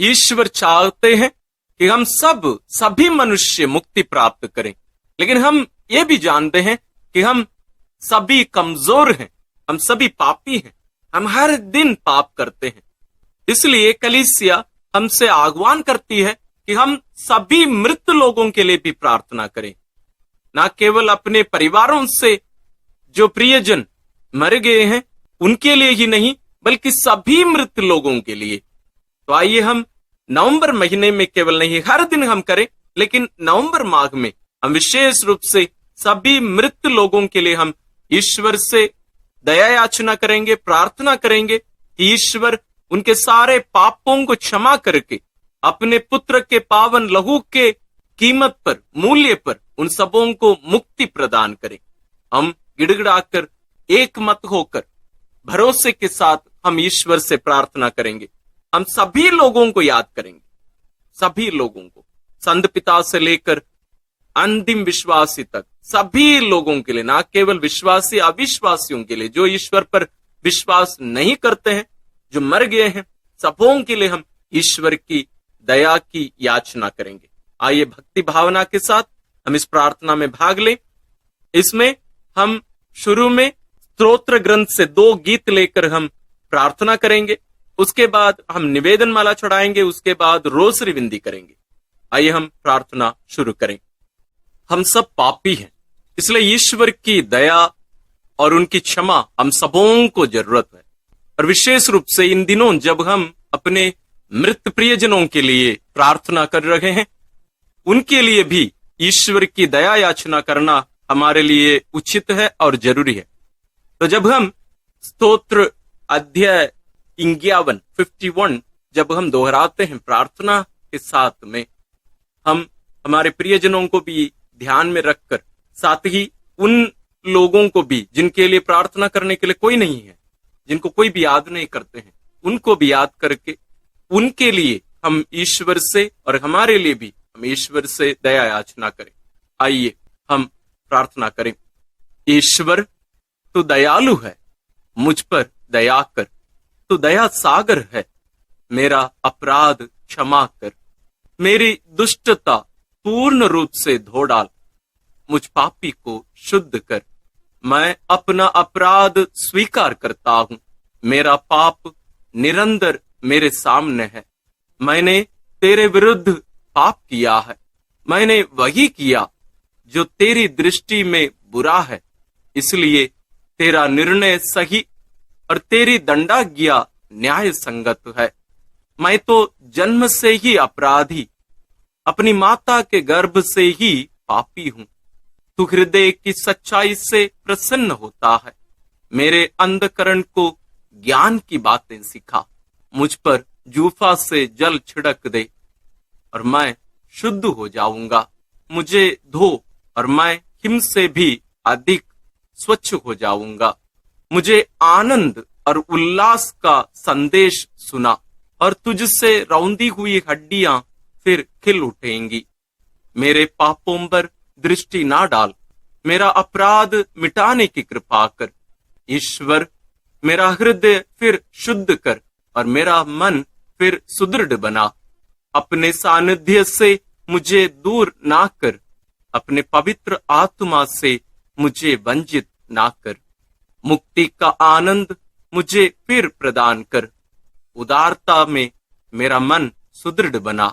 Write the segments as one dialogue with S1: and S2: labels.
S1: ईश्वर चाहते हैं कि हम सभी मनुष्य मुक्ति प्राप्त करें, लेकिन हम ये भी जानते हैं कि हम सभी कमजोर हैं, हम सभी पापी हैं, हम हर दिन पाप करते हैं। इसलिए कलीसिया हमसे आह्वान करती है कि हम सभी मृत लोगों के लिए भी प्रार्थना करें, ना केवल अपने परिवारों से जो प्रियजन मर गए हैं उनके लिए ही नहीं, बल्कि सभी मृत लोगों के लिए। तो आइए हम नवंबर महीने में केवल नहीं, हर दिन हम करें, लेकिन नवंबर माह में हम विशेष रूप से सभी मृत लोगों के लिए हम ईश्वर से दया याचना करेंगे, प्रार्थना करेंगे कि ईश्वर उनके सारे पापों को क्षमा करके अपने पुत्र के पावन लहू के कीमत पर, मूल्य पर उन सबों को मुक्ति प्रदान करें। हम गिड़गिड़ाकर एक मत होकर भरोसे के साथ हम ईश्वर से प्रार्थना करेंगे। हम सभी लोगों को याद करेंगे, सभी लोगों को, संत पिता से लेकर अंतिम विश्वासी तक, सभी लोगों के लिए, ना केवल विश्वासी अविश्वासियों के लिए, जो ईश्वर पर विश्वास नहीं करते हैं, जो मर गए हैं, सबों के लिए हम ईश्वर की दया की याचना करेंगे। आइए भक्ति भावना के साथ हम इस प्रार्थना में भाग लें। इसमें हम शुरू में स्तोत्र ग्रंथ से 2 गीत लेकर हम प्रार्थना करेंगे, उसके बाद हम निवेदन माला चढ़ाएंगे, उसके बाद रोसरी विनती करेंगे। आइए हम प्रार्थना शुरू करें। हम सब पापी हैं, इसलिए ईश्वर की दया और उनकी क्षमा हम सबों को जरूरत है। और विशेष रूप से इन दिनों जब हम अपने मृत प्रियजनों के लिए प्रार्थना कर रहे हैं, उनके लिए भी ईश्वर की दया याचना करना हमारे लिए उचित है और जरूरी है। तो जब हम स्तोत्र अध्याय 51 जब हम दोहराते हैं प्रार्थना के साथ में, हम हमारे प्रियजनों को भी ध्यान में रखकर, साथ ही उन लोगों को भी जिनके लिए प्रार्थना करने के लिए कोई नहीं है, जिनको कोई भी याद नहीं करते हैं, उनको भी याद करके उनके लिए हम ईश्वर से और हमारे लिए भी हम ईश्वर से दया याचना करें। आइए हम प्रार्थना करें। ईश्वर तू दयालु है, मुझ पर दया कर, तू दया सागर है, मेरा अपराध क्षमा कर, मेरी दुष्टता पूर्ण रूप से धो डाल, मुझ पापी को शुद्ध कर। मैं अपना अपराध स्वीकार करता हूं, मेरा पाप निरंतर मेरे सामने है। मैंने तेरे विरुद्ध पाप किया है, मैंने वही किया जो तेरी दृष्टि में बुरा है, इसलिए तेरा निर्णय सही और तेरी दंडाज्ञा न्याय संगत है। मैं तो जन्म से ही अपराधी, अपनी माता के गर्भ से ही पापी हूं। तू हृदय की सच्चाई से प्रसन्न होता है, मेरे अंधकरण को ज्ञान की बातें सिखा। मुझ पर जूफा से जल छिड़क दे और मैं शुद्ध हो जाऊंगा। मुझे धो और मैं हिम से भी अधिक स्वच्छ हो जाऊंगा। मुझे आनंद और उल्लास का संदेश सुना और तुझसे रौंदी हुई हड्डियां फिर खिल उठेंगी। मेरे पापों पर दृष्टि ना डाल, मेरा अपराध मिटाने की कृपा कर। ईश्वर मेरा हृदय फिर शुद्ध कर और मेरा मन फिर सुदृढ़ बना। अपने सानिध्य से मुझे दूर ना कर, अपने पवित्र आत्मा से मुझे वंचित ना कर। मुक्ति का आनंद मुझे फिर प्रदान कर। उदारता में मेरा मन सुदृढ़ बना।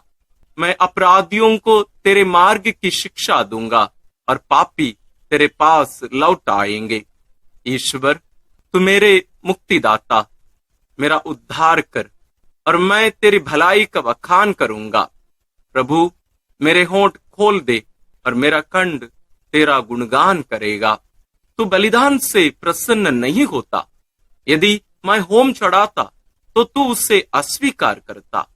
S1: मैं अपराधियों को तेरे मार्ग की शिक्षा दूंगा और पापी तेरे पास लौट आएंगे। ईश्वर तू मेरे मुक्तिदाता, मेरा उद्धार कर और मैं तेरी भलाई का बखान करूंगा। प्रभु मेरे होंठ खोल दे और मेरा कंठ तेरा गुणगान करेगा। तू बलिदान से प्रसन्न नहीं होता। यदि मैं होम चढ़ाता तो तू उसे अस्वीकार करता।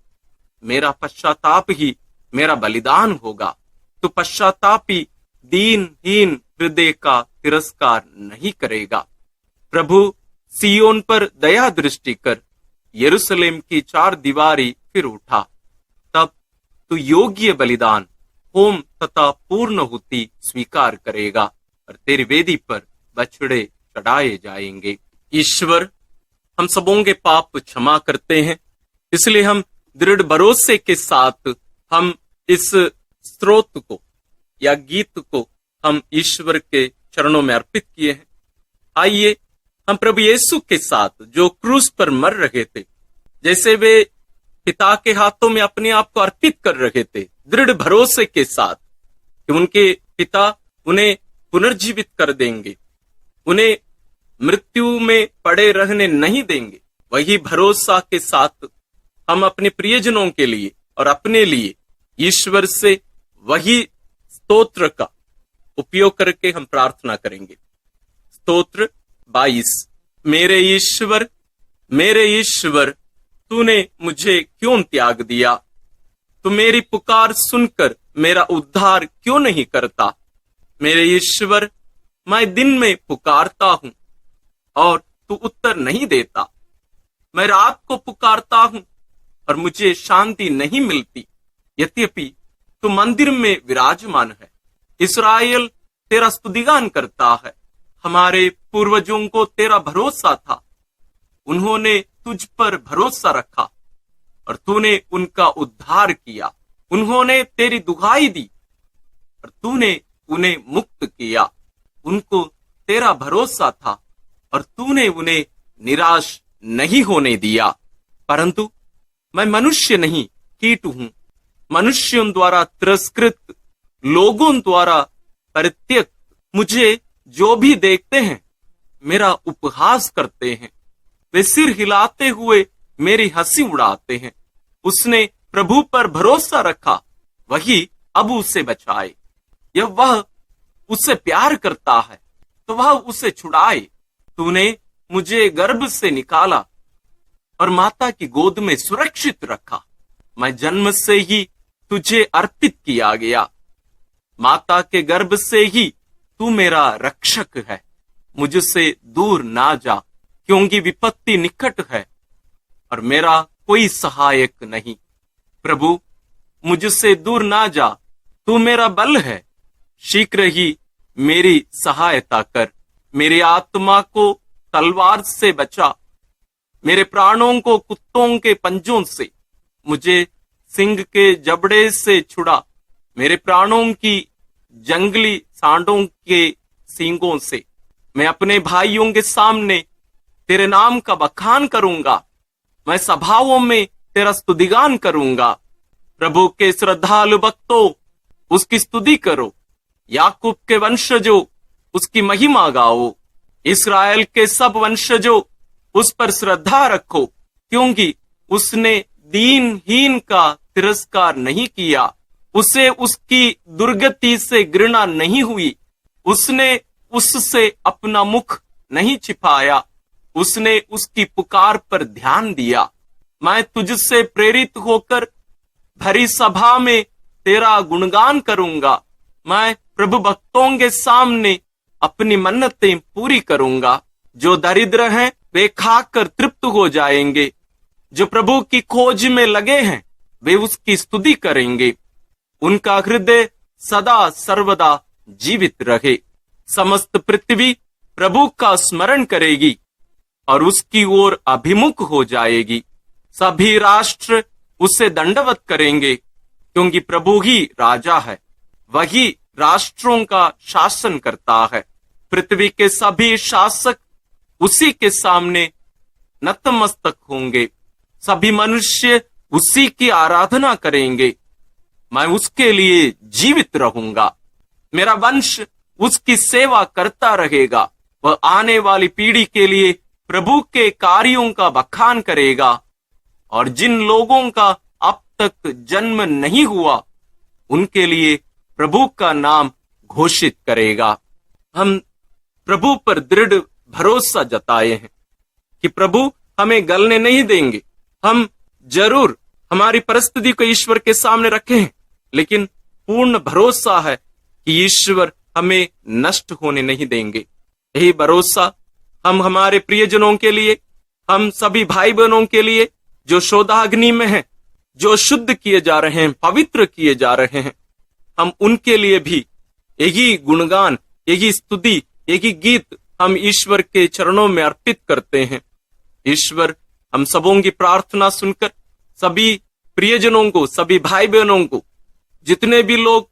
S1: मेरा पश्चाताप ही मेरा बलिदान होगा। तू पश्चातापी दीनहीन हृदय का तिरस्कार नहीं करेगा। प्रभु सियोन पर दया दृष्टि कर, यरूशलेम की 4 दीवारी फिर उठा। तब तू योग्य बलिदान, होम तथा पूर्णहुति स्वीकार करेगा और तेरी वेदी पर बछड़े चढ़ाए जाएंगे। ईश्वर हम सबों के पाप क्षमा करते हैं, इसलिए हम दृढ़ भरोसे के साथ हम इस स्रोत को या गीत को हम ईश्वर के चरणों में अर्पित किए हैं। आइए हम प्रभु यीशु के साथ जो क्रूस पर मर रहे थे, जैसे वे पिता के हाथों में अपने आप को अर्पित कर रहे थे, दृढ़ भरोसे के साथ कि उनके पिता उन्हें पुनर्जीवित कर देंगे, उन्हें मृत्यु में पड़े रहने नहीं देंगे, वही भरोसा के साथ हम अपने प्रियजनों के लिए और अपने लिए ईश्वर से वही स्तोत्र का उपयोग करके हम प्रार्थना करेंगे। स्तोत्र 22। मेरे ईश्वर तूने मुझे क्यों त्याग दिया? तू मेरी पुकार सुनकर मेरा उद्धार क्यों नहीं करता? मेरे ईश्वर, मैं दिन में पुकारता हूं और तू उत्तर नहीं देता। मैं रात को पुकारता हूं और मुझे शांति नहीं मिलती। यद्यपि तू मंदिर में विराजमान है, इस्राएल तेरा स्तुतिगान करता है। हमारे पूर्वजों को तेरा भरोसा था, उन्होंने तुझ पर भरोसा रखा और तूने उनका उद्धार किया। उन्होंने तेरी दुहाई दी और तूने उन्हें मुक्त किया। उनको तेरा भरोसा था और तूने उन्हें निराश नहीं होने दिया। परंतु मैं मनुष्य नहीं, कीट हूं, मनुष्यों द्वारा तिरस्कृत, लोगों द्वारा परित्यक्त। मुझे जो भी देखते हैं मेरा उपहास करते हैं, वे सिर हिलाते हुए मेरी हंसी उड़ाते हैं। उसने प्रभु पर भरोसा रखा, वही अब उसे बचाए। यह वह उससे प्यार करता है तो वह उसे छुड़ाए। तूने मुझे गर्भ से निकाला और माता की गोद में सुरक्षित रखा। मैं जन्म से ही तुझे अर्पित किया गया। माता के गर्भ से ही तू मेरा रक्षक है। मुझसे दूर ना जा, क्योंकि विपत्ति निकट है और मेरा कोई सहायक नहीं। प्रभु, मुझसे दूर ना जा, तू मेरा बल है। शीघ्र ही मेरी सहायता कर। मेरी आत्मा को तलवार से बचा, मेरे प्राणों को कुत्तों के पंजों से, मुझे सिंह के जबड़े से छुड़ा, मेरे प्राणों की जंगली सांडों के सींगों से। मैं अपने भाइयों के सामने तेरे नाम का बखान करूंगा, मैं सभाओं में तेरा स्तुतिगान करूंगा। प्रभु के श्रद्धालु भक्तों, उसकी स्तुति करो। याकूब के वंशजों, उसकी महिमा गाओ। इस्राएल के सब वंशजों, उस पर श्रद्धा रखो, क्योंकि उसने दीनहीन का तिरस्कार नहीं किया। उसे उसकी दुर्गति से घृणा नहीं हुई। उसने उससे अपना मुख नहीं छिपाया। उसने उसकी पुकार पर ध्यान दिया। मैं तुझसे प्रेरित होकर भरी सभा में तेरा गुणगान करूंगा। मैं प्रभु भक्तों के सामने अपनी मन्नतें पूरी करूंगा। जो दरिद्र हैं वे खाकर तृप्त हो जाएंगे। जो प्रभु की खोज में लगे हैं वे उसकी स्तुति करेंगे। उनका हृदय सदा सर्वदा जीवित रहे। समस्त पृथ्वी प्रभु का स्मरण करेगी और उसकी ओर अभिमुख हो जाएगी। सभी राष्ट्र उसे दंडवत करेंगे, क्योंकि प्रभु ही राजा है। वही राष्ट्रों का शासन करता है। पृथ्वी के सभी शासक उसी के सामने नतमस्तक होंगे। सभी मनुष्य उसी की आराधना करेंगे। मैं उसके लिए जीवित रहूंगा। मेरा वंश उसकी सेवा करता रहेगा। वह आने वाली पीढ़ी के लिए प्रभु के कार्यों का बखान करेगा और जिन लोगों का अब तक जन्म नहीं हुआ उनके लिए प्रभु का नाम घोषित करेगा। हम प्रभु पर दृढ़ भरोसा जताए हैं कि प्रभु हमें गलने नहीं देंगे। हम जरूर हमारी परिस्थिति को ईश्वर के सामने रखे हैं, लेकिन पूर्ण भरोसा है कि ईश्वर हमें नष्ट होने नहीं देंगे। यही भरोसा हम हमारे प्रियजनों के लिए, हम सभी भाई बहनों के लिए जो शोधाग्नि में हैं, जो शुद्ध किए जा रहे हैं, पवित्र किए जा रहे हैं, हम उनके लिए भी यही गुणगान, यही स्तुति, यही गीत हम ईश्वर के चरणों में अर्पित करते हैं। ईश्वर हम सबों की प्रार्थना सुनकर सभी प्रियजनों को, सभी भाई बहनों को, जितने भी लोग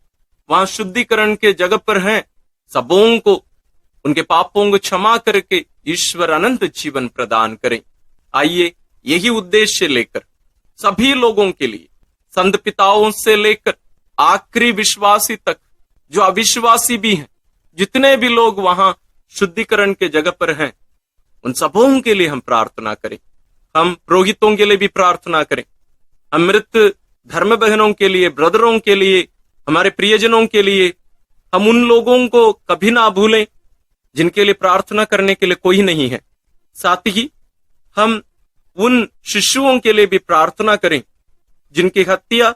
S1: वहां शुद्धिकरण के जगह पर हैं, सबों को उनके पापों को क्षमा करके ईश्वर अनंत जीवन प्रदान करें। आइए यही उद्देश्य लेकर सभी लोगों के लिए, संत पिताओं से लेकर आखिरी विश्वासी तक, जो अविश्वासी भी हैं, जितने भी लोग वहां शुद्धिकरण के जगह पर हैं, उन सबों के लिए हम प्रार्थना करें। हम पुरोहितों के लिए भी प्रार्थना करें, हम मृत धर्म बहनों के लिए, ब्रदरों के लिए, हमारे प्रियजनों के लिए, हम उन लोगों को कभी ना भूलें जिनके लिए प्रार्थना करने के लिए कोई नहीं है। साथ ही हम उन शिशुओं के लिए भी प्रार्थना करें जिनकी हत्या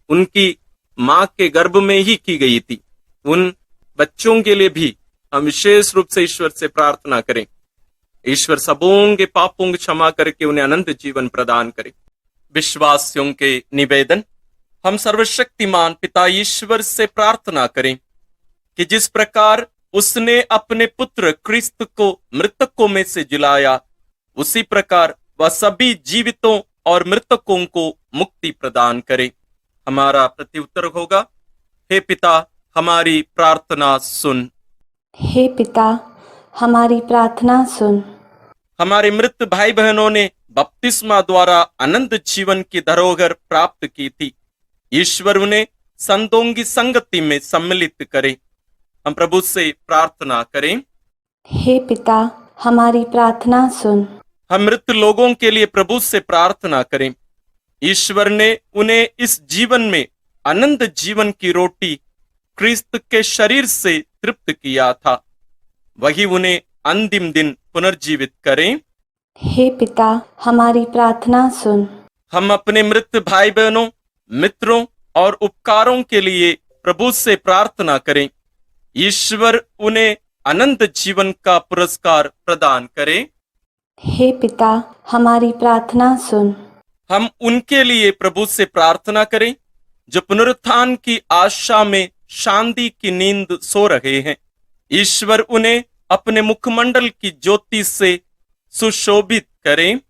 S1: उनकी मां के गर्भ में ही की गई थी। उन बच्चों के लिए भी हम विशेष रूप से ईश्वर से प्रार्थना करें। ईश्वर सबों के पापों को क्षमा करके उन्हें अनंत जीवन प्रदान करे। विश्वासियों के निवेदन। हम सर्वशक्तिमान पिता ईश्वर से प्रार्थना करें कि जिस प्रकार उसने अपने पुत्र क्रिस्त को मृतकों में से जिलाया, उसी प्रकार वह सभी जीवितों और मृतकों को मुक्ति प्रदान करे। हमारा प्रत्युत्तर होगा, हे पिता हमारी प्रार्थना सुन।
S2: हे पिता हमारी प्रार्थना सुन।
S1: हमारे मृत भाई बहनों ने बपतिस्मा द्वारा अनंत जीवन की धरोहर प्राप्त की थी। ईश्वर उन्हें संतों की संगति में सम्मिलित करे। हम प्रभु से प्रार्थना करें,
S2: हे पिता हमारी प्रार्थना सुन।
S1: हम मृत लोगों के लिए प्रभु से प्रार्थना करें। ईश्वर ने उन्हें इस जीवन में अनंत जीवन की रोटी क्रिस्त के शरीर से तृप्त किया था, वही उन्हें अंतिम दिन पुनर्जीवित करें।
S2: हे पिता हमारी प्रार्थना सुन।
S1: हम अपने मृत भाई बहनों, मित्रों और उपकारों के लिए प्रभु से प्रार्थना करें। ईश्वर उन्हें अनंत जीवन का पुरस्कार प्रदान करे।
S2: हे पिता हमारी प्रार्थना सुन।
S1: हम उनके लिए प्रभु से प्रार्थना करें जो पुनरुत्थान की आशा में शांति की नींद सो रहे हैं। ईश्वर उन्हें अपने मुखमंडल की ज्योति से सुशोभित करें।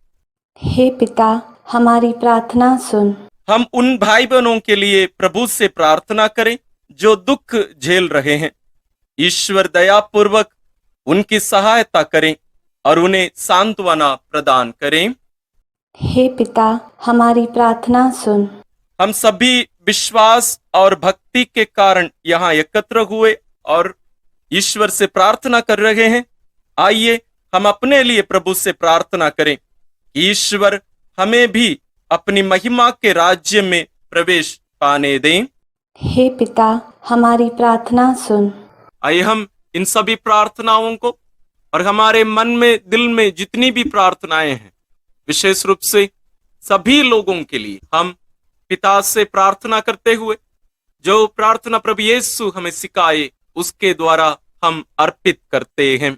S2: हे पिता हमारी प्रार्थना सुन।
S1: हम उन भाई बहनों के लिए प्रभु से प्रार्थना करें जो दुख झेल रहे हैं। ईश्वर दयापूर्वक उनकी सहायता करें और उन्हें सांत्वना प्रदान करें।
S2: हे पिता हमारी प्रार्थना सुन।
S1: हम सभी विश्वास और भक्ति के कारण यहाँ एकत्र हुए और ईश्वर से प्रार्थना कर रहे हैं। आइए हम अपने लिए प्रभु से प्रार्थना करें, ईश्वर हमें भी अपनी महिमा के राज्य में प्रवेश पाने दें।
S2: हे पिता हमारी प्रार्थना सुन।
S1: आइए हम इन सभी प्रार्थनाओं को और हमारे मन में, दिल में जितनी भी प्रार्थनाएं हैं, विशेष रूप से सभी लोगों के लिए हम पिता से प्रार्थना करते हुए जो प्रार्थना प्रभु यीशु हमें सिखाए उसके द्वारा हम अर्पित करते हैं।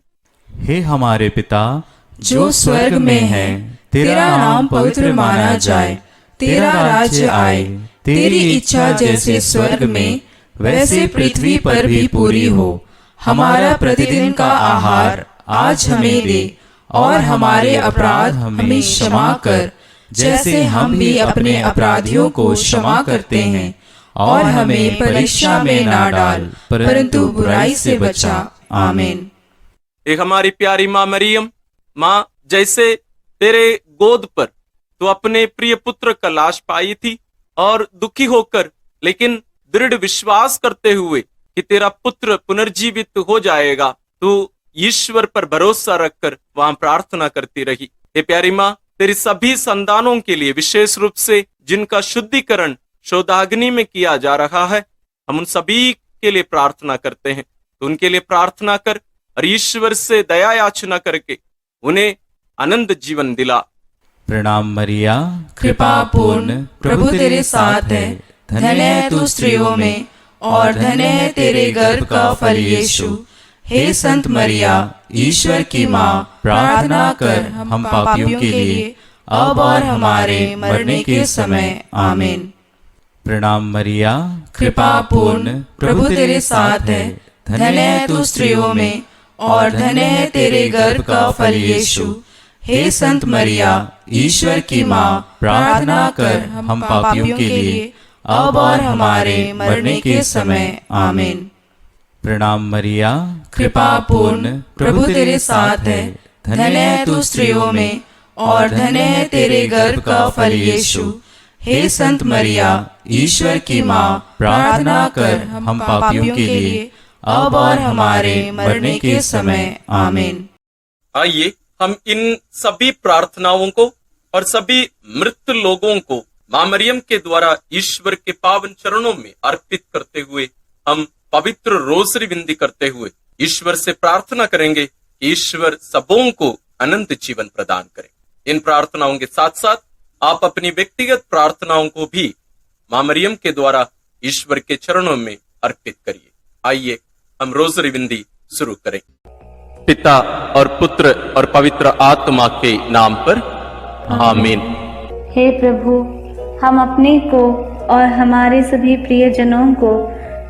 S3: हे हमारे पिता
S4: जो स्वर्ग में है, तेरा नाम पवित्र माना जाए, तेरा राज्य आए, तेरी इच्छा जैसे स्वर्ग में वैसे पृथ्वी पर भी पूरी हो। हमारा प्रतिदिन का आहार आज हमें दे और हमारे अपराध हमें क्षमा कर, जैसे हम भी अपने अपराधियों को क्षमा करते हैं, और हमें परीक्षा में ना डाल, परंतु बुराई से बचा। आमीन।
S1: एक हमारी प्यारी माँ मरियम, माँ जैसे तेरे गोद पर तो अपने प्रिय पुत्र का लाश पाई थी और दुखी होकर लेकिन दृढ़ विश्वास करते हुए कि तेरा पुत्र पुनर्जीवित हो जाएगा, तो ईश्वर पर भरोसा रखकर वहां प्रार्थना करती रही। हे प्यारी माँ, तेरी सभी संतानों के लिए, विशेष रूप से जिनका शुद्धिकरण शोधाग्नि में किया जा रहा है, हम उन सभी के लिए प्रार्थना करते हैं। तो उनके लिए प्रार्थना कर और ईश्वर से दया याचना करके उन्हें अनंत जीवन दिला।
S3: प्रणाम मरिया,
S4: कृपा पूर्ण प्रभु तेरे साथ है, धन्य है तू स्त्रियों में और धन्य है तेरे गर्भ का फल यीशु। हे संत मरिया, ईश्वर की माँ, प्रार्थना कर हम पापियों के लिए अब और हमारे मरने के समय। आमीन।
S3: प्रणाम मरिया,
S4: कृपा पूर्ण प्रभु तेरे साथ है, धन्य है तू स्त्रियों में और धन्य है तेरे गर्भ का फल यीशु। हे संत मरिया, ईश्वर की माँ, प्रार्थना कर हम पापियों के लिए अब और हमारे मरने के समय। आमीन।
S3: प्रणाम मरिया,
S4: कृपा पूर्ण, प्रभु तेरे साथ है, धन्य है तू स्त्रियों में और धन्य है तेरे गर्भ का फल यीशु। हे संत मरिया, ईश्वर की माँ, प्रार्थना कर हम पापियों के लिए अब और हमारे मरने के समय। आमीन।
S1: आइए हम इन सभी प्रार्थनाओं को और सभी मृत लोगों को मां मरियम के द्वारा ईश्वर के पावन चरणों में अर्पित करते हुए हम पवित्र रोसरी विनती करते हुए ईश्वर से प्रार्थना करेंगे कि ईश्वर सबों को अनंत जीवन प्रदान करें। इन प्रार्थनाओं के साथ साथ आप अपनी व्यक्तिगत प्रार्थनाओं को भी मां मरियम के द्वारा ईश्वर के चरणों में अर्पित करिए। आइए हम रोसरी विनती शुरू करें। पिता और पुत्र और पवित्र आत्मा के नाम पर आमीन।
S2: हे प्रभु, हम अपने को और हमारे सभी प्रियजनों को,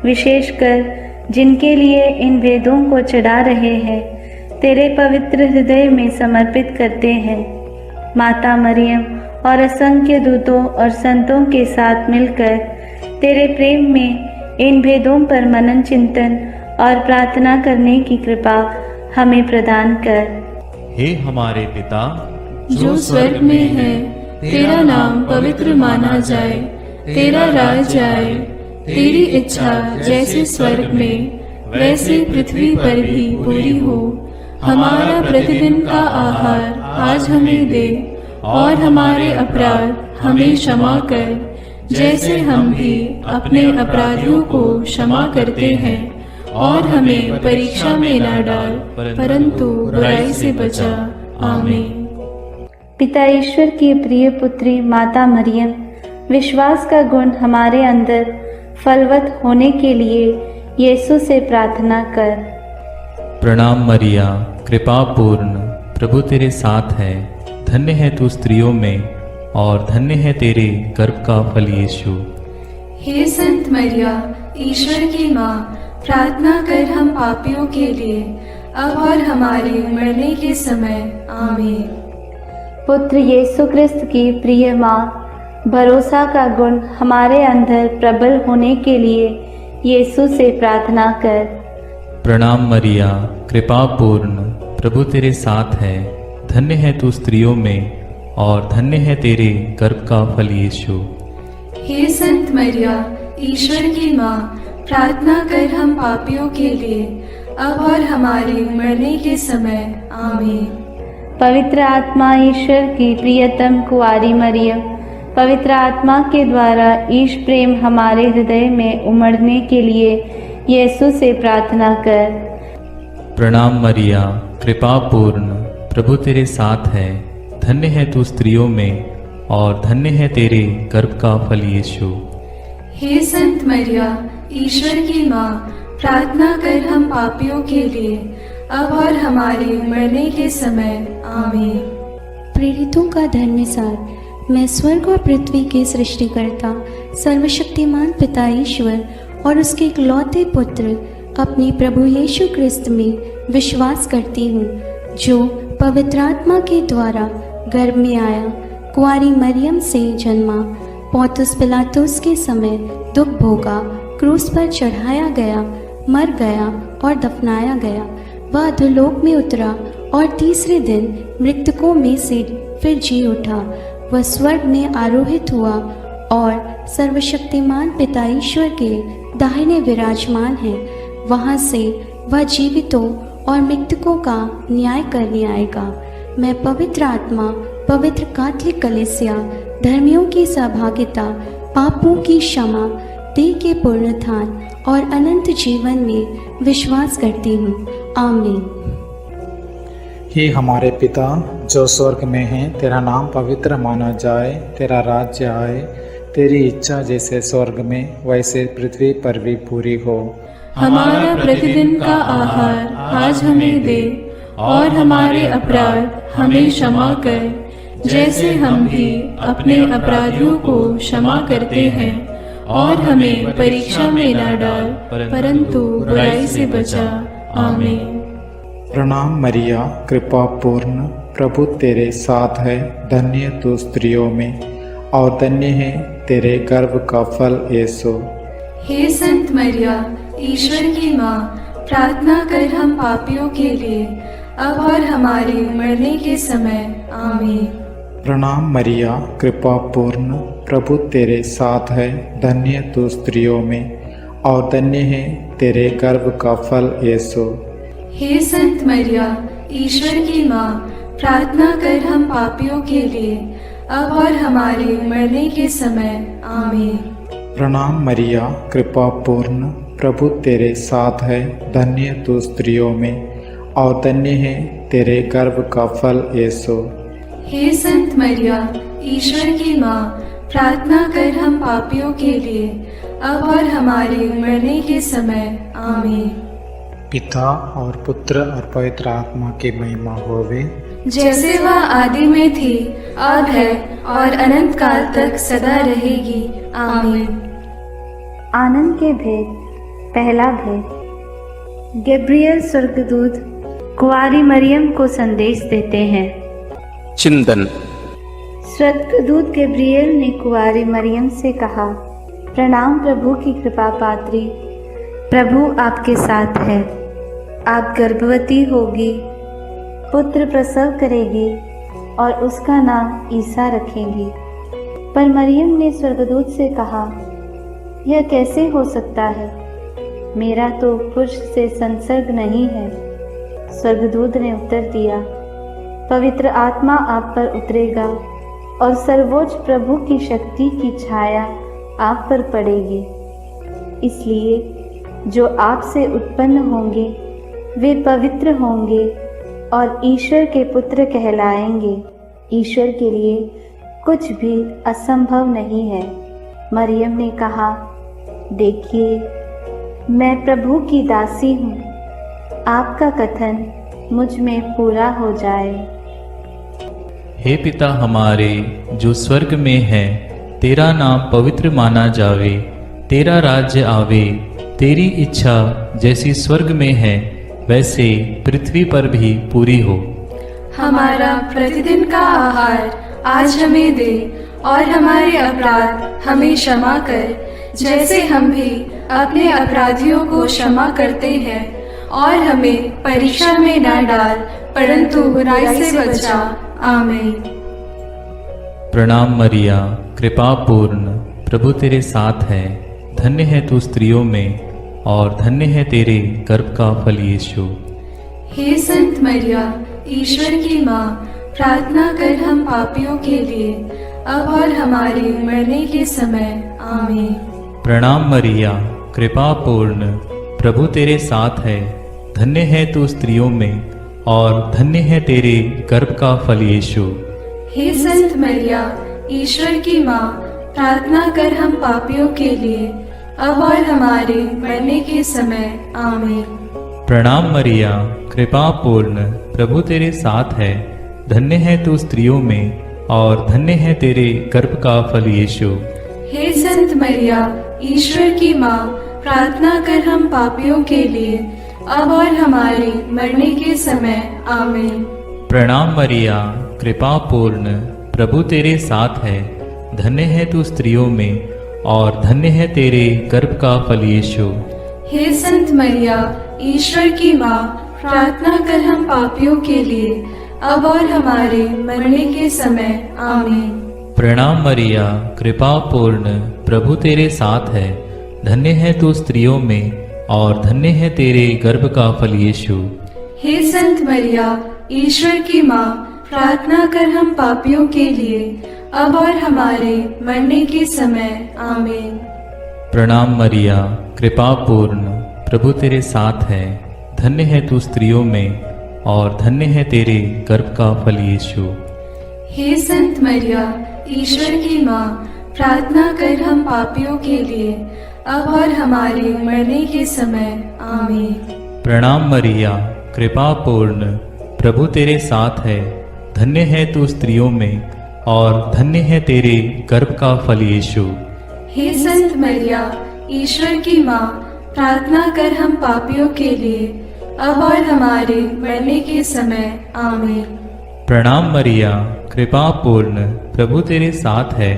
S2: विशेषकर जिनके लिए इन वेदों को चढ़ा रहे हैं, तेरे पवित्र हृदय में समर्पित करते हैं। माता मरियम और असंख्य दूतों और संतों के साथ मिलकर तेरे प्रेम में इन भेदों पर मनन चिंतन और प्रार्थना करने की कृपा हमें प्रदान कर।
S3: हे हमारे पिता
S4: जो स्वर्ग में है, तेरा नाम पवित्र माना जाए, तेरा राज्य आए, तेरी इच्छा जैसे स्वर्ग में वैसे पृथ्वी पर भी पूरी हो। हमारा प्रतिदिन का आहार आज हमें दे और हमारे अपराध हमें क्षमा कर, जैसे हम भी अपने अपराधियों को क्षमा करते हैं, और हमें परीक्षा में न डाल परंतु बुराई से बचा। आमीन।
S2: पिता ईश्वर की प्रिय पुत्री माता मरियम, विश्वास का गुण हमारे अंदर फलवत होने के लिए यीशु से प्रार्थना कर।
S3: प्रणाम मरिया, कृपा पूर्ण, प्रभु तेरे साथ है, धन्य है तू स्त्रियों में और धन्य है तेरे गर्भ का फल यीशु।
S5: हे संत मरिया, ईश्वर की माँ, प्रार्थना कर हम पापियों के लिए अब और हमारे मरने के समय। आमीन।
S2: पुत्र यीशु क्रिस्त की प्रिय माँ, भरोसा का गुण हमारे अंदर प्रबल होने के लिए यीशु से प्रार्थना कर।
S3: प्रणाम मरिया, कृपा पूर्ण, प्रभु तेरे साथ है, धन्य है तू स्त्रियों में और धन्य है तेरे गर्भ का फल यीशु।
S5: हे संत मरिया, ईश्वर की माँ, प्रार्थना कर हम पापियों के लिए अब और हमारे मरने के समय। आमीन।
S2: पवित्र आत्मा ईश्वर की प्रियतम कुंवारी मरियम, पवित्र आत्मा के द्वारा ईश प्रेम हमारे हृदय में उमड़ने के लिए यीशु से प्रार्थना कर।
S3: प्रणाम मरिया, कृपा पूर्ण, प्रभु तेरे साथ है, धन्य है तू स्त्रियों में और धन्य है तेरे गर्भ का फल यीशु।
S5: हे संत मरिया, ईश्वर की माँ, प्रार्थना कर हम पापियों के लिए अब और हमारे मरने के समय। आमीन।
S6: प्रेरितों का धर्मसार। मैं स्वर्ग और पृथ्वी के सृष्टिकर्ता सर्वशक्तिमान पिता ईश्वर और उसके इकलौते पुत्र अपने प्रभु यीशु क्रिस्त में विश्वास करती हूँ, जो पवित्र आत्मा के द्वारा गर्भ में आया, कुंवारी मरियम से जन्मा, पौंतुस पिलातुस के समय दुख भोगा, क्रूस पर चढ़ाया गया, मर गया और दफनाया गया। वह अधोलोक में उतरा और तीसरे दिन मृतकों में से फिर जी उठा। वह स्वर्ग में आरोहित हुआ और सर्वशक्तिमान पिता ईश्वर के दाहिने विराजमान है। वहाँ से वह जीवितों और मृतकों का न्याय करने आएगा। मैं पवित्र आत्मा, पवित्र कैथोलिक कलीसिया, धर्मियों की सहभागिता, पापों की क्षमा, देह के पुनरुत्थान और अनंत जीवन में विश्वास करती हूँ। आमीन।
S7: हे हमारे पिता जो स्वर्ग में है, तेरा नाम पवित्र माना जाए, तेरा राज्य आए, तेरी इच्छा जैसे स्वर्ग में वैसे पृथ्वी पर भी पूरी हो।
S4: हमारा प्रतिदिन का आहार आज हमें दे और हमारे अपराध हमें क्षमा कर, जैसे हम भी अपने अपराधियों को क्षमा करते हैं, और हमें परीक्षा में न डाल परंतु बुराई से बचा। आमीन।
S7: प्रणाम मरिया, कृपा पूर्ण, प्रभु तेरे साथ है, धन्य तू स्त्रियों में और धन्य है तेरे गर्भ का फल यीशु।
S5: हे संत मरिया, ईश्वर की माँ, प्रार्थना कर हम पापियों के लिए, अब और हमारे मरने के समय। आमीन।
S7: प्रणाम मरिया, कृपा पूर्ण, प्रभु तेरे साथ है, धन्य तू स्त्रियों में और धन्य है तेरे गर्भ का फल यीशु।
S5: हे संत मरिया, ईश्वर की माँ, प्रार्थना कर हम पापियों के लिए, अब और हमारे मरने के समय। आमीन।
S7: प्रणाम मरिया, कृपा पूर्ण, प्रभु तेरे साथ है, धन्य तू स्त्रियों में और धन्य है तेरे गर्भ का फल यीशु।
S5: हे संत मरिया, ईश्वर की माँ, प्रार्थना कर हम पापियों के लिए, अब और हमारे मरने के समय। आमीन।
S7: पिता और पुत्र और पवित्र आत्मा की महिमा होवे,
S5: जैसे वह आदि में थी, अब है और अनंत काल तक सदा रहेगी। आमीन।
S2: आनंद के भेद। पहला भेद। गैब्रियल स्वर्गदूत कुंवारी मरियम को संदेश देते हैं।
S1: चिंतन।
S2: स्वर्गदूत गैब्रियल ने कुंवारी मरियम से कहा, प्रणाम प्रभु की कृपा पात्री, प्रभु आपके साथ है। आप गर्भवती होगी, पुत्र प्रसव करेगी और उसका नाम ईसा रखेंगी। पर मरियम ने स्वर्गदूत से कहा, यह कैसे हो सकता है? मेरा तो पुरुष से संसर्ग नहीं है। स्वर्गदूत ने उत्तर दिया, पवित्र आत्मा आप पर उतरेगा और सर्वोच्च प्रभु की शक्ति की छाया आप पर पड़ेगी। इसलिए जो आपसे उत्पन्न होंगे वे पवित्र होंगे और ईश्वर के पुत्र कहलाएंगे। ईश्वर के लिए कुछ भी असंभव नहीं है। मरियम ने कहा, देखिए, मैं प्रभु की दासी हूँ, आपका कथन मुझ में पूरा हो जाए।
S3: हे पिता हमारे जो स्वर्ग में है, तेरा नाम पवित्र माना जावे, तेरा राज्य आवे, तेरी इच्छा जैसी स्वर्ग में है वैसे पृथ्वी पर भी पूरी हो।
S5: हमारा प्रतिदिन का आहार आज हमें दे और हमारे अपराध हमें क्षमा कर, जैसे हम भी अपने अपराधियों को क्षमा करते हैं, और हमें परीक्षा में न डाल, परंतु बुराई से बचा। आमीन।
S3: प्रणाम मरिया, कृपा पूर्ण, प्रभु तेरे साथ है, धन्य है तू स्त्रियों में और धन्य है तेरे गर्भ का फल यीशु।
S5: हे संत मरिया, ईश्वर की माँ, प्रार्थना कर हम पापियों के लिए, अब और हमारे मरने के समय। आमीन।
S3: प्रणाम मरिया, कृपा पूर्ण, प्रभु तेरे साथ है, धन्य है तू स्त्रियों में और धन्य है तेरे गर्भ का फल यीशु।
S5: हे संत मरिया, ईश्वर की माँ, प्रार्थना कर हम पापियों के लिए, अब और हमारे मरने के समय। आमीन।
S3: प्रणाम मरिया, कृपा पूर्ण, प्रभु तेरे साथ है, धन्य है तू स्त्रियों में और धन्य है तेरे गर्भ का फल यीशु।
S5: हे संत मरिया, ईश्वर की माँ, प्रार्थना कर हम पापियों के लिए, अब और हमारे मरने के समय। आमीन।
S3: प्रणाम मरिया, कृपा पूर्ण, प्रभु तेरे साथ है, धन्य है तू स्त्रियों में और धन्य है तेरे गर्भ का फल यीशु।
S5: हे संत मरिया, ईश्वर की माँ, प्रार्थना कर हम पापियों के लिए, अब और हमारे मरने के समय। आमीन।
S3: प्रणाम मरिया, कृपा पूर्ण, प्रभु तेरे साथ है, धन्य है तू स्त्रियों में और धन्य है तेरे गर्भ का फल यीशु।
S5: हे संत मरिया, ईश्वर की माँ, प्रार्थना कर हम पापियों के लिए, अब और हमारे मरने के समय। आमीन।
S3: प्रणाम मरिया, कृपा पूर्ण, प्रभु तेरे साथ है, धन्य है तू स्त्रियों में और धन्य है तेरे गर्भ का फल यीशु।
S5: हे संत मरिया, ईश्वर की माँ, प्रार्थना कर हम पापियों के लिए, अब और हमारे मरने के समय। आमीन।
S3: प्रणाम मरिया, कृपा पूर्ण, प्रभु तेरे साथ है, धन्य है तू स्त्रियों में और धन्य है तेरे गर्भ का फल यीशु।
S5: हे संत मरिया, ईश्वर की माँ, प्रार्थना कर हम पापियों के लिए, अब और हमारे मरने के समय। आमीन।
S3: प्रणाम मरिया, कृपा पूर्ण, प्रभु तेरे साथ है।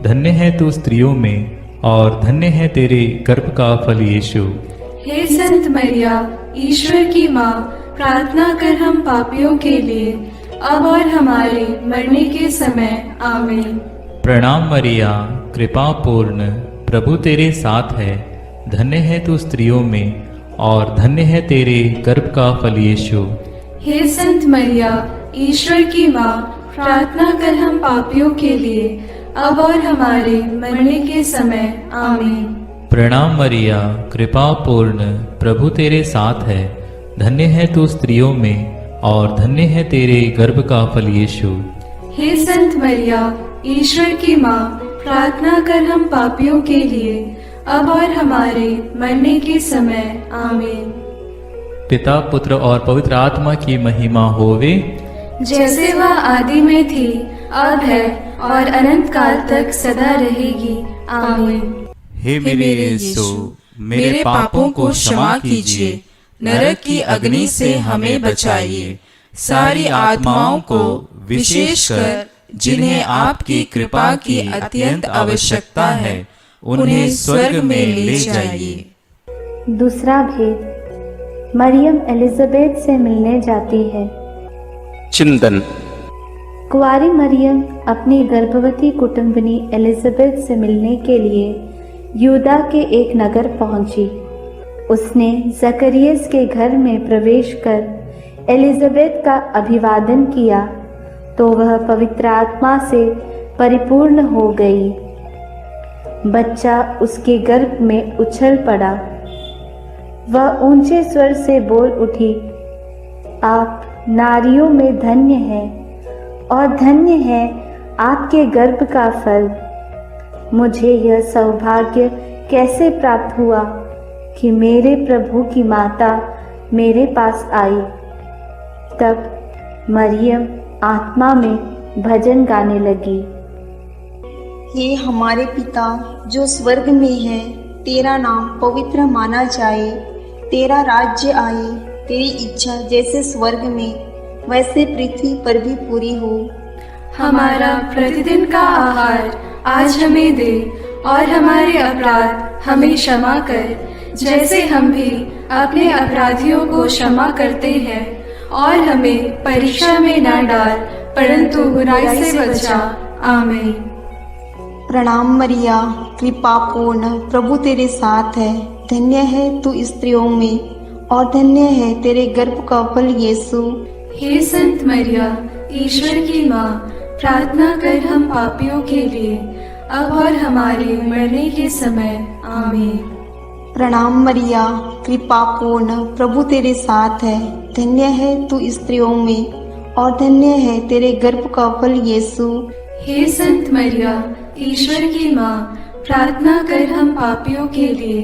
S3: धन्य है तू स्त्रियों में और धन्य है तेरे गर्भ का फल यीशु।
S5: हे संत मरिया, ईश्वर की माँ, प्रार्थना कर हम पापियों के लिए, अब और हमारे मरने के समय। आमीन।
S3: प्रणाम मरिया, कृपा पूर्ण, प्रभु तेरे साथ है। धन्य है तू स्त्रियों में और धन्य है तेरे गर्भ का फल यीशु।
S5: हे संत मरिया, ईश्वर की माँ, प्रार्थना कर हम पापियों के लिए, अब और हमारे मरने के समय। आमीन।
S3: प्रणाम मरिया, कृपा पूर्ण, प्रभु तेरे साथ है। धन्य है तू स्त्रियों में और धन्य है तेरे गर्भ का फल यीशु।
S5: हे संत मरिया, ईश्वर की माँ, प्रार्थना कर हम पापियों के लिए, अब और हमारे मरने के समय। आमीन।
S3: पिता, पुत्र और पवित्र आत्मा की महिमा होवे,
S5: जैसे वह आदि में थी, अब है और अनंत काल तक सदा रहेगी। आमीन।
S4: हे मेरे यीशु, मेरे पापों को क्षमा कीजिए, नरक की अग्नि से हमें बचाइए, सारी आत्माओं को, विशेषकर जिन्हें आपकी कृपा की अत्यंत आवश्यकता है, उन्हें स्वर्ग में ले जाइए।
S2: दूसरा भेद, मरियम एलिजाबेथ से मिलने जाती है।
S1: चिंतन।
S2: कुंवारी मरियम अपनी गर्भवती कुटुंबनी एलिजाबेथ से मिलने के लिए यूदा के एक नगर पहुंची। उसने जकरियस के घर में प्रवेश कर एलिजाबेथ का अभिवादन किया तो वह पवित्र आत्मा से परिपूर्ण हो गई। बच्चा उसके गर्भ में उछल पड़ा। वह ऊंचे स्वर से बोल उठी, आप नारियों में धन्य हैं और धन्य है आपके गर्भ का फल। मुझे यह सौभाग्य कैसे प्राप्त हुआ कि मेरे प्रभु की माता मेरे पास आई। तब मरियम आत्मा में भजन गाने लगी।
S8: हे हमारे पिता जो स्वर्ग में है, तेरा नाम पवित्र माना जाए, तेरा राज्य आए, तेरी इच्छा जैसे स्वर्ग में वैसे पृथ्वी पर भी पूरी हो।
S5: हमारा प्रतिदिन का आहार आज हमें दे और हमारे अपराध हमें क्षमा कर, जैसे हम भी अपने अपराधियों को क्षमा करते हैं, और हमें परीक्षा में न डाल, परंतु बुराई से बचा। आमीन।
S8: प्रणाम मरिया, कृपा पूर्ण, प्रभु तेरे साथ है। धन्य है तू स्त्रियों में और धन्य है तेरे गर्भ का फल यीशु।
S5: हे संत मरिया, ईश्वर की माँ, प्रार्थना कर हम पापियों के लिए, अब और हमारे मरने के समय। आमीन।
S8: प्रणाम मरिया, कृपा पूर्ण, प्रभु तेरे साथ है। धन्य है तू स्त्रियों में और धन्य है तेरे गर्भ का फल यीशु।
S5: हे संत मरिया, ईश्वर की माँ, प्रार्थना कर हम पापियों के लिए,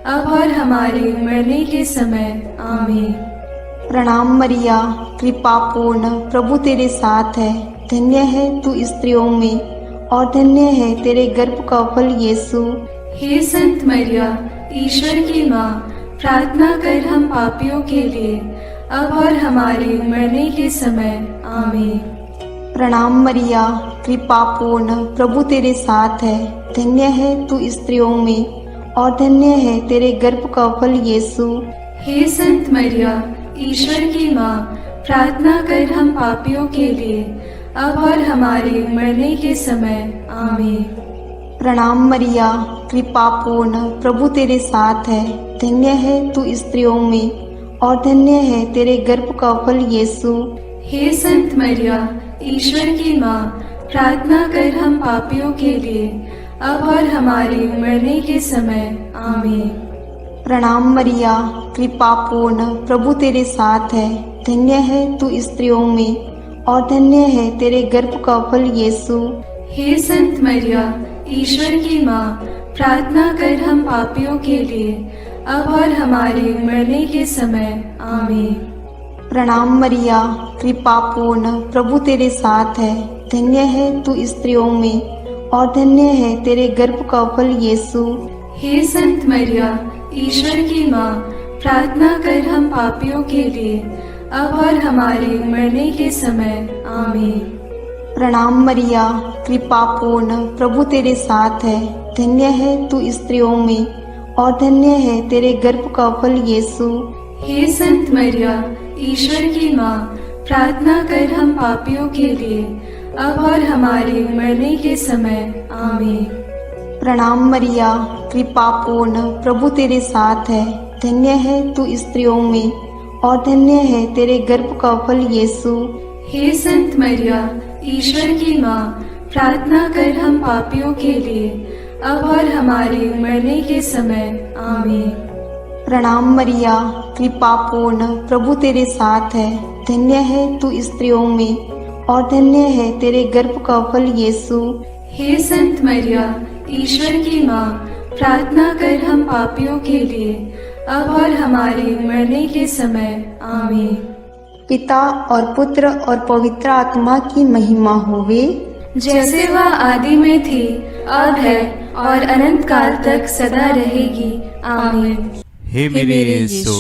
S5: अब और हमारे मरने के समय। आमीन।
S8: प्रणाम मरिया, कृपा पूर्ण, प्रभु तेरे साथ है। धन्य है तू स्त्रियों में और धन्य है तेरे गर्भ का फल यीशु।
S5: हे संत मरिया, ईश्वर की माँ, प्रार्थना कर हम पापियों के लिए, अब और हमारे मरने के समय। आमीन।
S8: प्रणाम मरिया, कृपा पूर्ण, प्रभु तेरे साथ है। धन्य है तू स्त्रियों में और धन्य है तेरे गर्भ का फल यीशु।
S5: हे संत मरिया, ईश्वर की माँ, प्रार्थना कर हम पापियों के लिए, अब और हमारे मरने के समय। आमीन।
S8: प्रणाम मरिया, कृपा पूर्ण, प्रभु तेरे साथ है। धन्य है तू स्त्रियों में और धन्य है तेरे गर्भ का फल यीशु।
S5: हे संत मरिया, ईश्वर की माँ, प्रार्थना कर हम पापियों के लिए, अब और हमारे मरने के समय। आमीन।
S8: प्रणाम मरिया, कृपा पूर्ण, प्रभु तेरे साथ है। धन्य है तू स्त्रियों में और धन्य है तेरे गर्भ का फल यीशु।
S5: हे संत मरिया, ईश्वर की माँ, प्रार्थना कर हम पापियों के लिए, अब और हमारे मरने के समय। आमीन।
S8: प्रणाम मरिया, कृपा पूर्ण, प्रभु तेरे साथ है। धन्य है तू स्त्रियों में और धन्य है तेरे गर्भ का फल यीशु।
S5: हे संत मरिया, ईश्वर की माँ, प्रार्थना कर हम पापियों के लिए, अब और हमारे मरने के समय आमीन।
S8: प्रणाम मरिया, कृपा पूर्ण, प्रभु तेरे साथ है। धन्य है तू स्त्रियों में और धन्य है तेरे गर्भ का फल यीशु।
S5: हे संत मरिया, ईश्वर की माँ, प्रार्थना कर हम पापियों के लिए, अब और हमारे मरने के समय आमीन।
S8: प्रणाम मरिया, कृपा पूर्ण, प्रभु तेरे साथ है। धन्य है तू स्त्रियों में और धन्य है तेरे गर्भ का फल यीशु।
S5: हे संत मरिया, ईश्वर की माँ, प्रार्थना कर हम पापियों के लिए, अब और हमारे मरने के समय आमीन।
S8: प्रणाम मरिया, कृपा पूर्ण, प्रभु तेरे साथ है। धन्य है तू स्त्रियों में और धन्य है तेरे गर्भ का फल यीशु।
S5: हे संत मरिया, ईश्वर की माँ, प्रार्थना कर हम पापियों के लिए, अब और हमारे मरने के समय आमीन।
S8: पिता और पुत्र और पवित्र आत्मा की महिमा होवे,
S5: जैसे वह आदि में थी, अब है और अनंत काल तक सदा रहेगी आमीन।
S3: हे मेरे यीशु,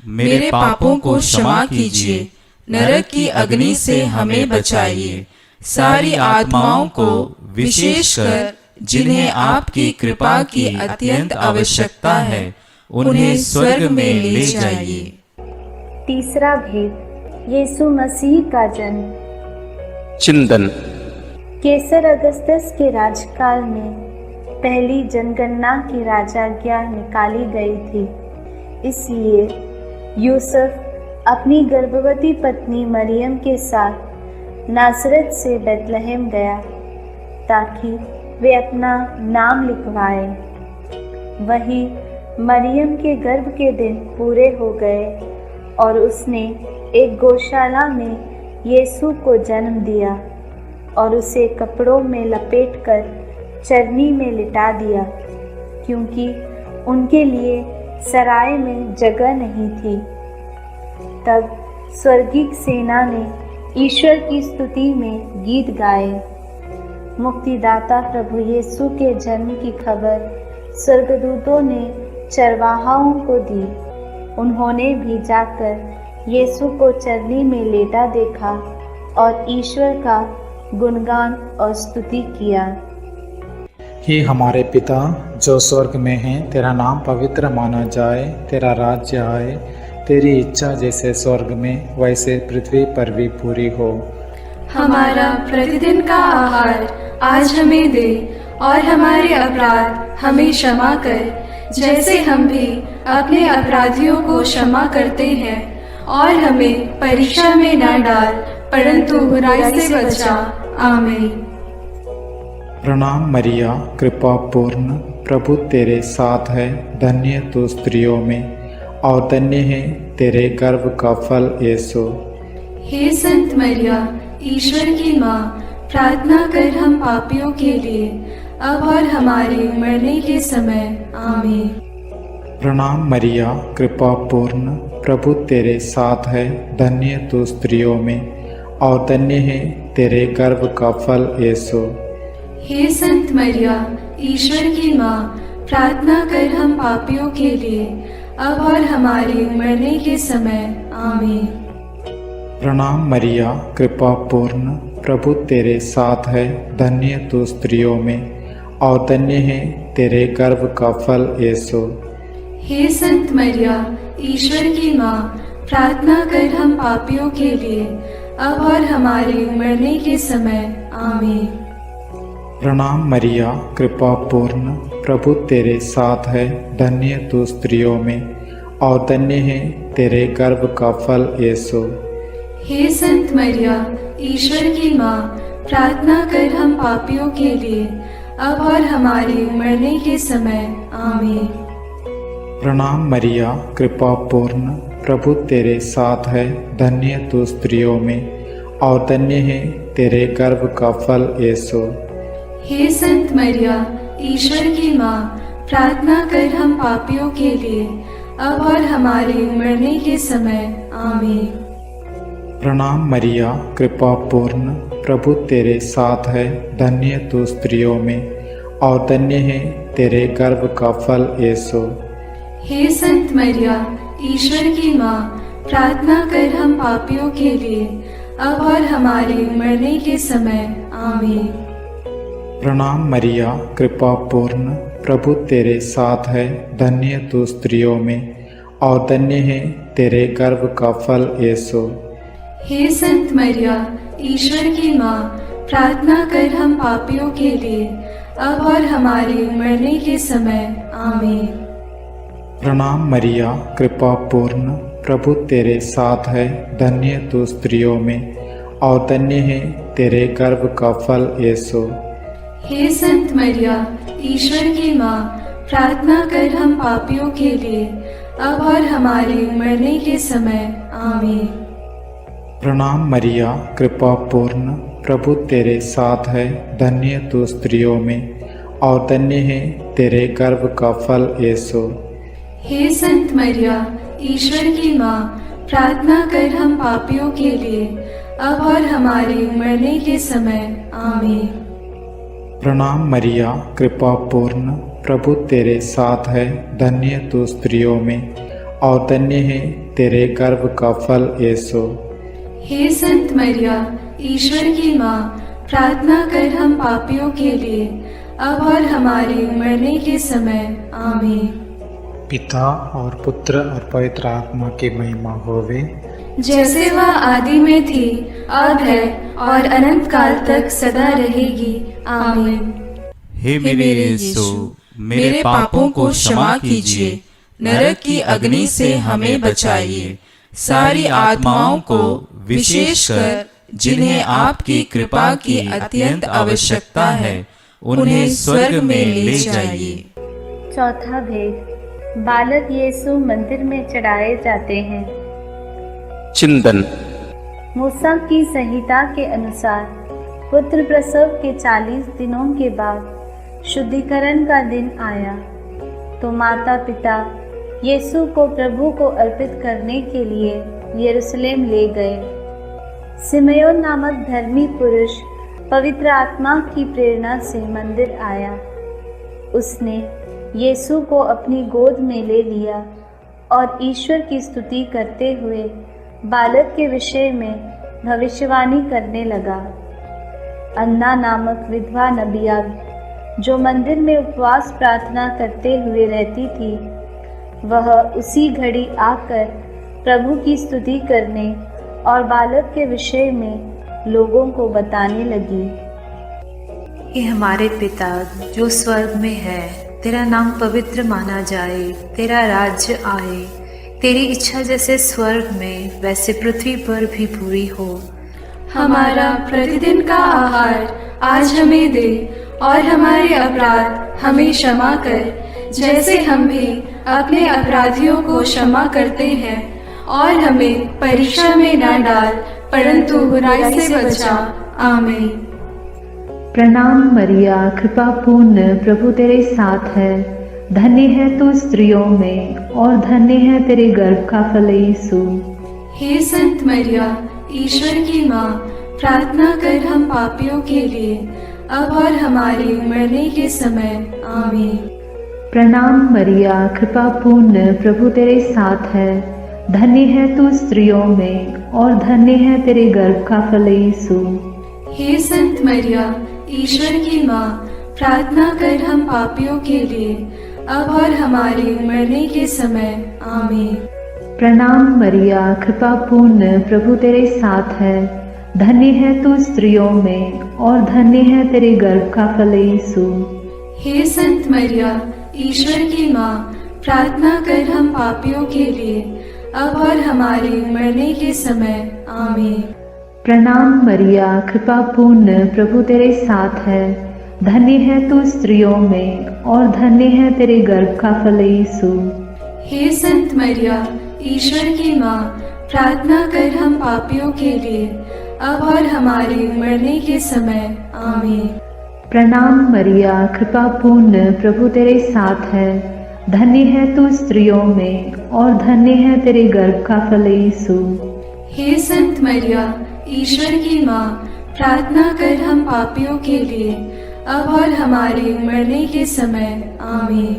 S4: मेरे पापों को क्षमा कीजिए, नरक की अग्नि से हमें बचाइए, सारी आत्माओं को विशेषकर जिन्हें आपकी कृपा की अत्यंत आवश्यकता है उन्हें स्वर्ग में ले जाइए।
S2: तीसरा भेद, यीशु मसीह का जन्म।
S1: चिंतन।
S2: केसर अगस्तस के राजकाल में पहली जनगणना की राजाज्ञा निकाली गई थी। इसलिए यूसुफ अपनी गर्भवती पत्नी मरियम के साथ नासरत से बेतलहम गया ताकि वे अपना नाम लिखवाए। वहीं मरियम के गर्भ के दिन पूरे हो गए और उसने एक गौशाला में यीशु को जन्म दिया और उसे कपड़ों में लपेटकर चरनी में लिटा दिया, क्योंकि उनके लिए सराय में जगह नहीं थी। तब स्वर्गीय सेना ने ईश्वर की स्तुति में गीत गाए। मुक्तिदाता प्रभु यीशु के जन्म की खबर स्वर्गदूतों ने चरवाहाओं को दी। उन्होंने भी जाकर यीशु को चरनी में लेटा देखा और ईश्वर का गुणगान और स्तुति किया।
S7: हे हमारे पिता जो स्वर्ग में है, तेरा नाम पवित्र माना जाए, तेरा राज्य आए, तेरी इच्छा जैसे स्वर्ग में वैसे पृथ्वी पर भी पूरी हो।
S5: हमारा प्रतिदिन का आहार आज हमें दे और हमारे अपराध हमें क्षमा कर, जैसे हम भी अपने अपराधियों को क्षमा करते हैं, और हमें परीक्षा में न डाल परंतु बुराई से बचा। आमीन।
S7: प्रणाम मरिया, कृपा पूर्ण, प्रभु तेरे साथ है। धन्य तू स्त्रियों में और धन्य है तेरे गर्भ का फल यीशु।
S5: हे संत मरिया, ईश्वर की माँ, प्रार्थना कर हम पापियों के लिए, अब और हमारे मरने के समय आमीन।
S7: प्रणाम मरिया, कृपा पूर्ण, प्रभु तेरे साथ है। धन्य तू स्त्रियों में और धन्य है तेरे गर्भ का फल यीशु।
S5: हे संत मरिया, ईश्वर की माँ, प्रार्थना कर हम पापियों के लिए, अब और हमारे मरने के समय आमीन।
S7: प्रणाम मरिया, कृपा पूर्ण, प्रभु तेरे साथ है। धन्य तू स्त्रियों में और धन्य है तेरे गर्भ का फल यीशु।
S5: हे संत मरिया, ईश्वर की माँ, प्रार्थना कर हम पापियों के लिए, अब और हमारे मरने के समय आमीन।
S7: प्रणाम मरिया, कृपा पूर्ण, प्रभु तेरे साथ है। धन्य तू स्त्रियों में और धन्य है तेरे गर्भ का फल यीशु।
S5: हे संत मरिया, ईश्वर की माँ, प्रार्थना कर हम पापियों के लिए, अब और हमारे मरने के समय आमीन।
S7: प्रणाम मरिया, कृपा पूर्ण, प्रभु तेरे साथ है। धन्य तू स्त्रियों में और धन्य है तेरे गर्भ का फल यीशु।
S5: हे संत मरिया, ईश्वर की माँ, प्रार्थना कर हम पापियों के लिए, अब और हमारे मरने के समय आमीन।
S7: प्रणाम मरिया, कृपा पूर्ण, प्रभु तेरे साथ है। धन्य तू स्त्रियों में और धन्य है तेरे गर्भ का फल यीशु।
S5: हे संत मरिया, ईश्वर की माँ, प्रार्थना कर हम पापियों के लिए अब और हमारे मरने के समय आमीन।
S7: प्रणाम मरिया, कृपा पूर्ण, प्रभु तेरे साथ है, धन्य तू स्त्रियों में और धन्य है तेरे गर्भ का फल यीशु।
S5: हे संत मरिया, ईश्वर की माँ, प्रार्थना कर हम पापियों के लिए अब और हमारे मरने के समय आमीन।
S7: प्रणाम मरिया, कृपा पूर्ण, प्रभु तेरे साथ है, धन्य तू स्त्रियों में और धन्य है तेरे गर्भ का फल यीशु।
S5: हे संत मरिया, ईश्वर की माँ, प्रार्थना कर हम पापियों के लिए अब और हमारे मरने के समय आमीन।
S7: प्रणाम मरिया, कृपा पूर्ण, प्रभु तेरे साथ है, धन्य तू स्त्रियों में और धन्य है तेरे गर्भ का फल यीशु।
S5: हे संत मरिया, ईश्वर की माँ, प्रार्थना कर हम पापियों के लिए अब और हमारे मरने के समय आमीन।
S7: प्रणाम मरिया, कृपा पूर्ण, प्रभु तेरे साथ है, धन्य तू स्त्रियों में और धन्य है तेरे गर्भ का फल यीशु।
S5: हे संत मरिया, ईश्वर की माँ, प्रार्थना कर हम पापियों के लिए अब और हमारे मरने के समय आमीन।
S7: पिता और पुत्र और पवित्र आत्मा की महिमा होवे,
S5: जैसे वह आदि में थी, अब है और अनंत काल तक सदा रहेगी आमीन।
S3: हे मेरे यीशु, मेरे पापों को क्षमा कीजिए,
S4: नरक की अग्नि से हमें बचाइए, सारी आत्माओं को विशेषकर जिन्हें आपकी कृपा की अत्यंत आवश्यकता है उन्हें स्वर्ग में ले जाइए।
S2: चौथा भेद, बालक यीशु मंदिर में चढ़ाए जाते हैं।
S1: चिंतन।
S2: मूसा की संहिता के अनुसार पुत्र प्रसव के 40 दिनों के बाद शुद्धिकरण का दिन आया तो माता पिता यीशु को प्रभु को अर्पित करने के लिए यरूशलेम ले गए। सिमयोन नामक धर्मी पुरुष पवित्र आत्मा की प्रेरणा से मंदिर आया। उसने यीशु को अपनी गोद में ले लिया और ईश्वर की स्तुति करते हुए बालक के विषय में भविष्यवाणी करने लगा। अन्ना नामक विधवा नबिया जो मंदिर में उपवास प्रार्थना करते हुए रहती थी, वह उसी घड़ी आकर प्रभु की स्तुति करने और बालक के विषय में लोगों को बताने लगी।
S9: हे हमारे पिता जो स्वर्ग में है, तेरा नाम पवित्र माना जाए, तेरा राज्य आए, तेरी इच्छा जैसे स्वर्ग में वैसे पृथ्वी पर भी पूरी हो।
S5: हमारा प्रतिदिन का आहार आज हमें दे और हमारे अपराध हमें क्षमा कर, जैसे हम भी अपने अपराधियों को क्षमा करते हैं, और हमें परीक्षा में न डाल परंतु बुराई से बचा। आमीन।
S2: प्रणाम मरिया, कृपा पूर्ण, प्रभु तेरे साथ है, धन्य है तू स्त्रियों में और धन्य है तेरे गर्भ का फल यीशु।
S5: हे संत मरिया, ईश्वर की माँ, प्रार्थना कर हम पापियों के लिए अब और हमारे मरने के समय आमीन।
S2: प्रणाम मरिया, कृपा पूर्ण, प्रभु तेरे साथ है, धन्य है तू स्त्रियों में और धन्य है तेरे गर्भ का फल यीशु।
S5: हे संत मरिया, ईश्वर की माँ, प्रार्थना कर हम पापियों के लिए अब और हमारे मरने के समय आमीन।
S2: प्रणाम मरिया, कृपा पूर्ण, प्रभु तेरे साथ है, धन्य है तू स्त्रियों में और धन्य है तेरे गर्भ का फल यीशु।
S5: हे संत मरिया, ईश्वर की माँ, प्रार्थना कर हम पापियों के लिए अब और हमारे मरने के समय आमीन।
S2: प्रणाम मरिया, कृपा पूर्ण, प्रभु तेरे साथ है, धन्य है तू स्त्रियों में और धन्य है तेरे गर्भ का फल यीशु।
S5: हे संत मरिया, ईश्वर की माँ, प्रार्थना कर हम पापियों के लिए अब और हमारे मरने के समय आमीन।
S2: प्रणाम मरिया, कृपा पूर्ण, प्रभु तेरे साथ है, धन्य है तू स्त्रियों में और धन्य है तेरे गर्भ का फल यीशु।
S5: हे संत मरिया, ईश्वर की माँ, प्रार्थना कर हम पापियों के लिए अब और हमारे मरने के समय आमीन।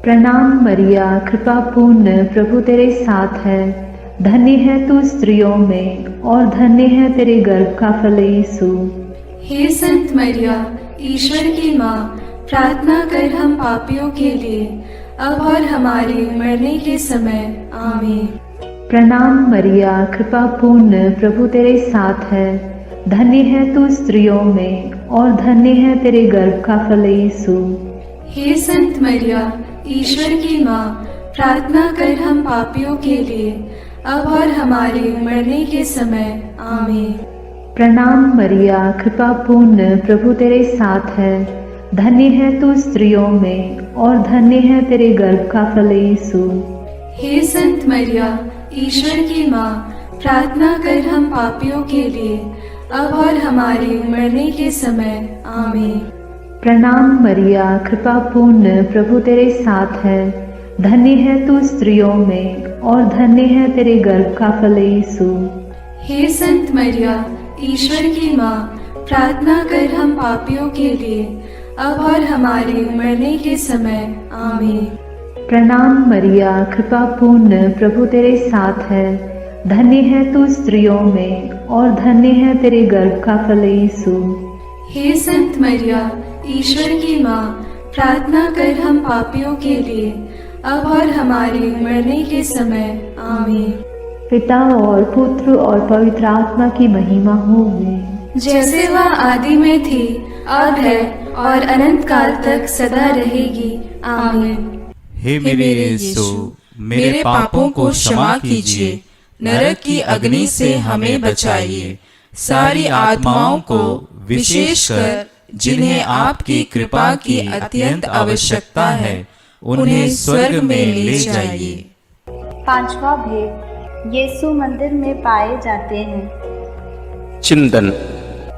S2: प्रणाम मरिया, कृपा पूर्ण, प्रभु तेरे साथ है, धन्य है तू स्त्रियों में और धन्य है तेरे गर्भ का फल यीशु।
S5: हे संत मरिया, ईश्वर की माँ, प्रार्थना कर हम पापियों के लिए, अब और हमारे मरने के समय। आमीन।
S2: प्रणाम मरिया, कृपा पूर्ण, प्रभु तेरे साथ है। धन्य है तू स्त्रियों में और धन्य है तेरे गर्भ का फल यीशु।
S5: हे संत मरिया, ईश्वर की माँ, प्रार्थना कर हम पापियों के लिए, अब और हमारे मरने के समय। आमीन।
S2: प्रणाम मरिया, कृपा पूर्ण, प्रभु तेरे साथ है। धन्य है तू स्त्रियों में और धन्य है तेरे गर्भ का फल यीशु।
S5: हे संत मरिया, ईश्वर की माँ, प्रार्थना कर हम पापियों के लिए, अब और हमारे मरने के समय। आमीन।
S2: प्रणाम मरिया, कृपा पूर्ण, प्रभु तेरे साथ है। धन्य है तू स्त्रियों में और धन्य है तेरे गर्भ का फल यीशु।
S5: हे संत मरिया, ईश्वर की माँ, प्रार्थना कर हम पापियों के लिए, अब और हमारे मरने के समय। आमीन।
S2: प्रणाम मरिया, कृपा पूर्ण, प्रभु तेरे साथ है। धन्य है तू स्त्रियों में और धन्य है तेरे गर्भ का फल यीशु।
S5: हे संत मरिया, ईश्वर की माँ, प्रार्थना कर हम पापियों के लिए, अब और हमारे मरने के समय। आमीन।
S2: पिता और पुत्र और पवित्र आत्मा की महिमा होवे,
S5: जैसे वह आदि में थी, अब है और अनंत काल तक सदा रहेगी। आमीन।
S4: हे मेरे यीशु, मेरे पापों को क्षमा कीजिए, नरक की अग्नि से हमें बचाइए, सारी आत्माओं को, विशेषकर जिन्हें आपकी कृपा की अत्यंत आवश्यकता है, उन्हें स्वर्ग में ले जाइए।
S2: पांचवा भेद, यीशु मंदिर में पाए जाते हैं।
S1: चिंतन।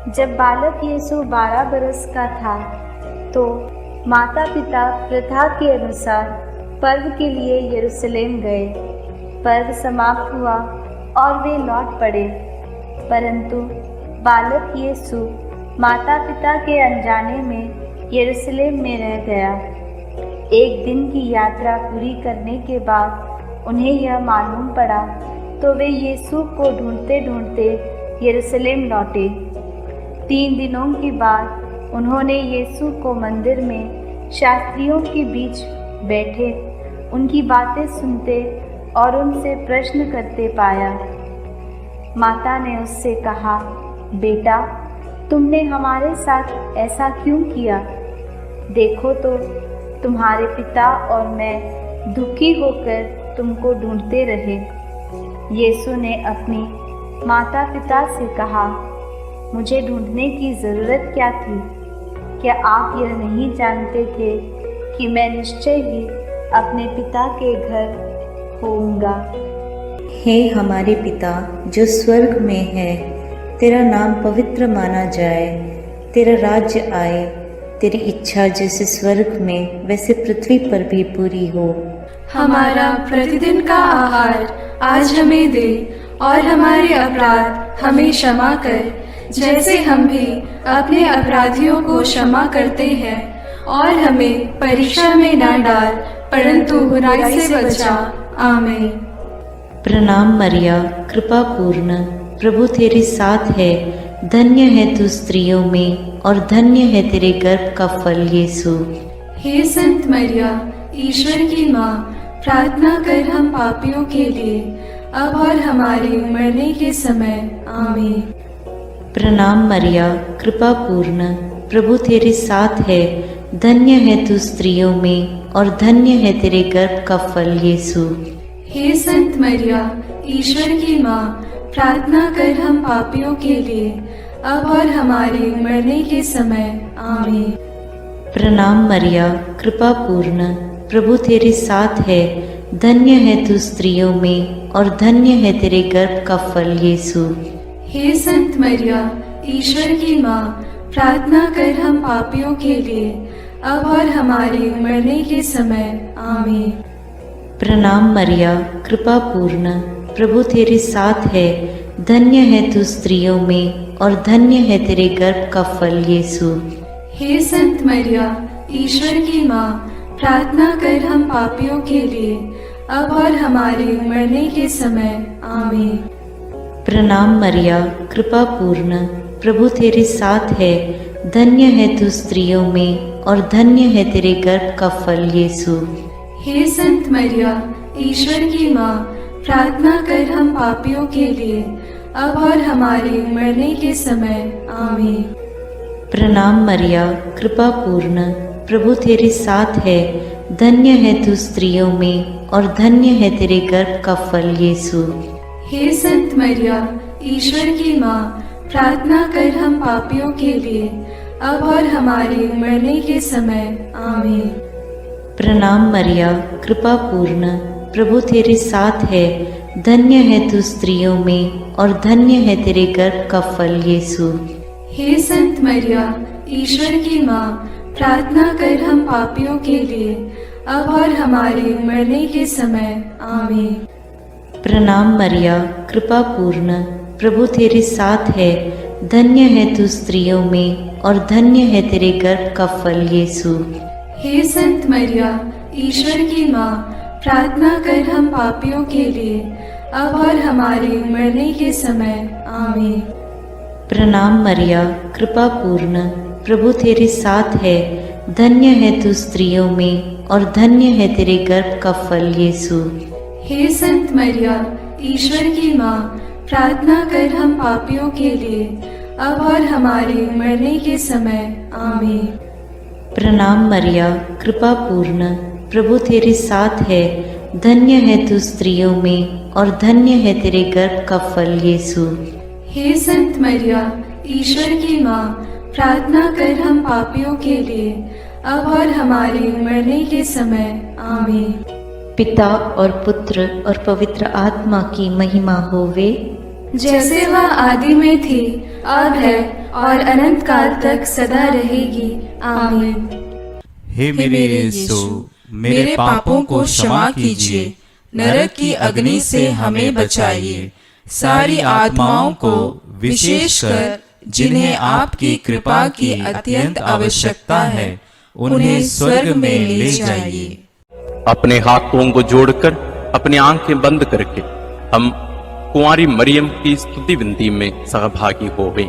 S2: जब बालक यीशु 12 बरस का था तो माता पिता प्रथा के अनुसार पर्व के लिए यरूशलेम गए। पर्व समाप्त हुआ और वे लौट पड़े, परंतु बालक यीशु माता पिता के अनजाने में यरूशलेम में रह गया। एक दिन की यात्रा पूरी करने के बाद उन्हें यह मालूम पड़ा तो वे यीशु को ढूंढते ढूंढते यरूशलेम लौटे। 3 दिनों के बाद उन्होंने यीशु को मंदिर में शास्त्रियों के बीच बैठे उनकी बातें सुनते और उनसे प्रश्न करते पाया। माता ने उससे कहा, बेटा, तुमने हमारे साथ ऐसा क्यों किया? देखो तो तुम्हारे पिता और मैं दुखी होकर तुमको ढूंढते रहे। यीशु ने अपनी माता पिता से कहा, मुझे ढूंढने की ज़रूरत क्या थी? क्या आप यह नहीं जानते थे कि मैं निश्चय ही अपने पिता के घर होऊंगा?
S10: हे हमारे पिता जो स्वर्ग में है, तेरा नाम पवित्र माना जाए, तेरा राज्य आए, तेरी इच्छा जैसे स्वर्ग में वैसे पृथ्वी पर भी पूरी हो।
S5: हमारा प्रतिदिन का आहार आज हमें दे और हमारे अपराध हमें क्षमा कर, जैसे हम भी अपने अपराधियों को क्षमा करते हैं, और हमें परीक्षा में न डाल, परंतु बुराई से बचा। आमीन।
S10: प्रणाम मरिया, कृपा पूर्ण, प्रभु तेरे साथ है। धन्य है तू स्त्रियों में और धन्य है तेरे गर्भ का फल यीशु।
S5: हे संत मरिया, ईश्वर की माँ, प्रार्थना कर हम पापियों के लिए, अब और हमारे मरने के समय। आमीन।
S10: प्रणाम मरिया, कृपा पूर्ण, प्रभु तेरे साथ है। धन्य है तू स्त्रियों में और धन्य है तेरे गर्भ का फल यीशु।
S5: हे संत मरिया, ईश्वर की माँ, प्रार्थना कर हम पापियों के लिए, अब और हमारे मरने के समय। आमीन।
S10: प्रणाम मरिया, कृपा पूर्ण, प्रभु तेरे साथ है। धन्य है तू स्त्रियों में और धन्य है तेरे गर्भ का फल यीशु।
S5: हे संत मरिया, ईश्वर की माँ, प्रार्थना कर हम पापियों के लिए, अब और हमारे मरने के समय। आमीन।
S10: प्रणाम मरिया, कृपा पूर्ण, प्रभु तेरे साथ है। धन्य है तू स्त्रियों में और धन्य है तेरे गर्भ का फल यीशु।
S5: हे संत मरिया, ईश्वर की माँ, प्रार्थना कर हम पापियों के लिए, अब और हमारे मरने के समय आमीन।
S10: प्रणाम मरिया, कृपा पूर्ण, प्रभु तेरे साथ है, धन्य है तू स्त्रियों में और धन्य है तेरे गर्भ का फल यीशु।
S5: हे संत मरिया, ईश्वर की माँ, प्रार्थना कर हम पापियों के लिए, अब और हमारे मरने के समय आमीन।
S10: प्रणाम मरिया, कृपा पूर्ण, प्रभु तेरे साथ है, धन्य है तू स्त्रियों में और धन्य है तेरे गर्भ का फल यीशु।
S5: हे संत मरिया, ईश्वर की माँ, प्रार्थना कर हम पापियों के लिए, अब और हमारे मरने के समय आमीन।
S10: प्रणाम मरिया, कृपा पूर्ण, प्रभु तेरे साथ है, धन्य है तू स्त्रियों में और धन्य है तेरे गर्भ का फल यीशु।
S5: हे संत मरिया, ईश्वर की माँ, प्रार्थना कर हम पापियों के लिए, अब और हमारे मरने के समय आमीन।
S10: प्रणाम मरिया, कृपा पूर्ण, प्रभु तेरे साथ है, धन्य है तू स्त्रियों में और धन्य है तेरे गर्भ का फल यीशु।
S5: हे संत मरिया, ईश्वर की माँ, प्रार्थना कर हम पापियों के लिए, अब और हमारे मरने के समय आमीन।
S10: प्रणाम मरिया, कृपा पूर्ण, प्रभु तेरे साथ है, धन्य है तू स्त्रियों में और धन्य है तेरे गर्भ का फल यीशु।
S5: हे संत मरिया, ईश्वर की माँ, प्रार्थना कर हम पापियों के लिए, अब और हमारे मरने के समय आमीन।
S10: प्रणाम मरिया, कृपा पूर्ण, प्रभु तेरे साथ है, धन्य है तू स्त्रियों में और धन्य है तेरे गर्भ का फल यीशु।
S5: हे संत मरिया, ईश्वर की माँ, प्रार्थना कर हम पापियों के लिए, अब और हमारे मरने के समय आमीन।
S10: पिता और पुत्र और पवित्र आत्मा की महिमा होवे,
S5: जैसे वह आदि में थी, अब है और अनंत काल तक सदा रहेगी आमीन।
S4: हे मेरे यीशु, मेरे पापों को क्षमा कीजिए, नरक की अग्नि से हमें बचाइए, सारी आत्माओं को विशेषकर जिन्हें आपकी कृपा की अत्यंत आवश्यकता है, उन्हें स्वर्ग में ले जाइए।
S1: अपने हाथों को जोड़कर अपनी आंखें बंद करके हम कुंवारी मरियम की स्तुति विनती में सहभागी हो गए।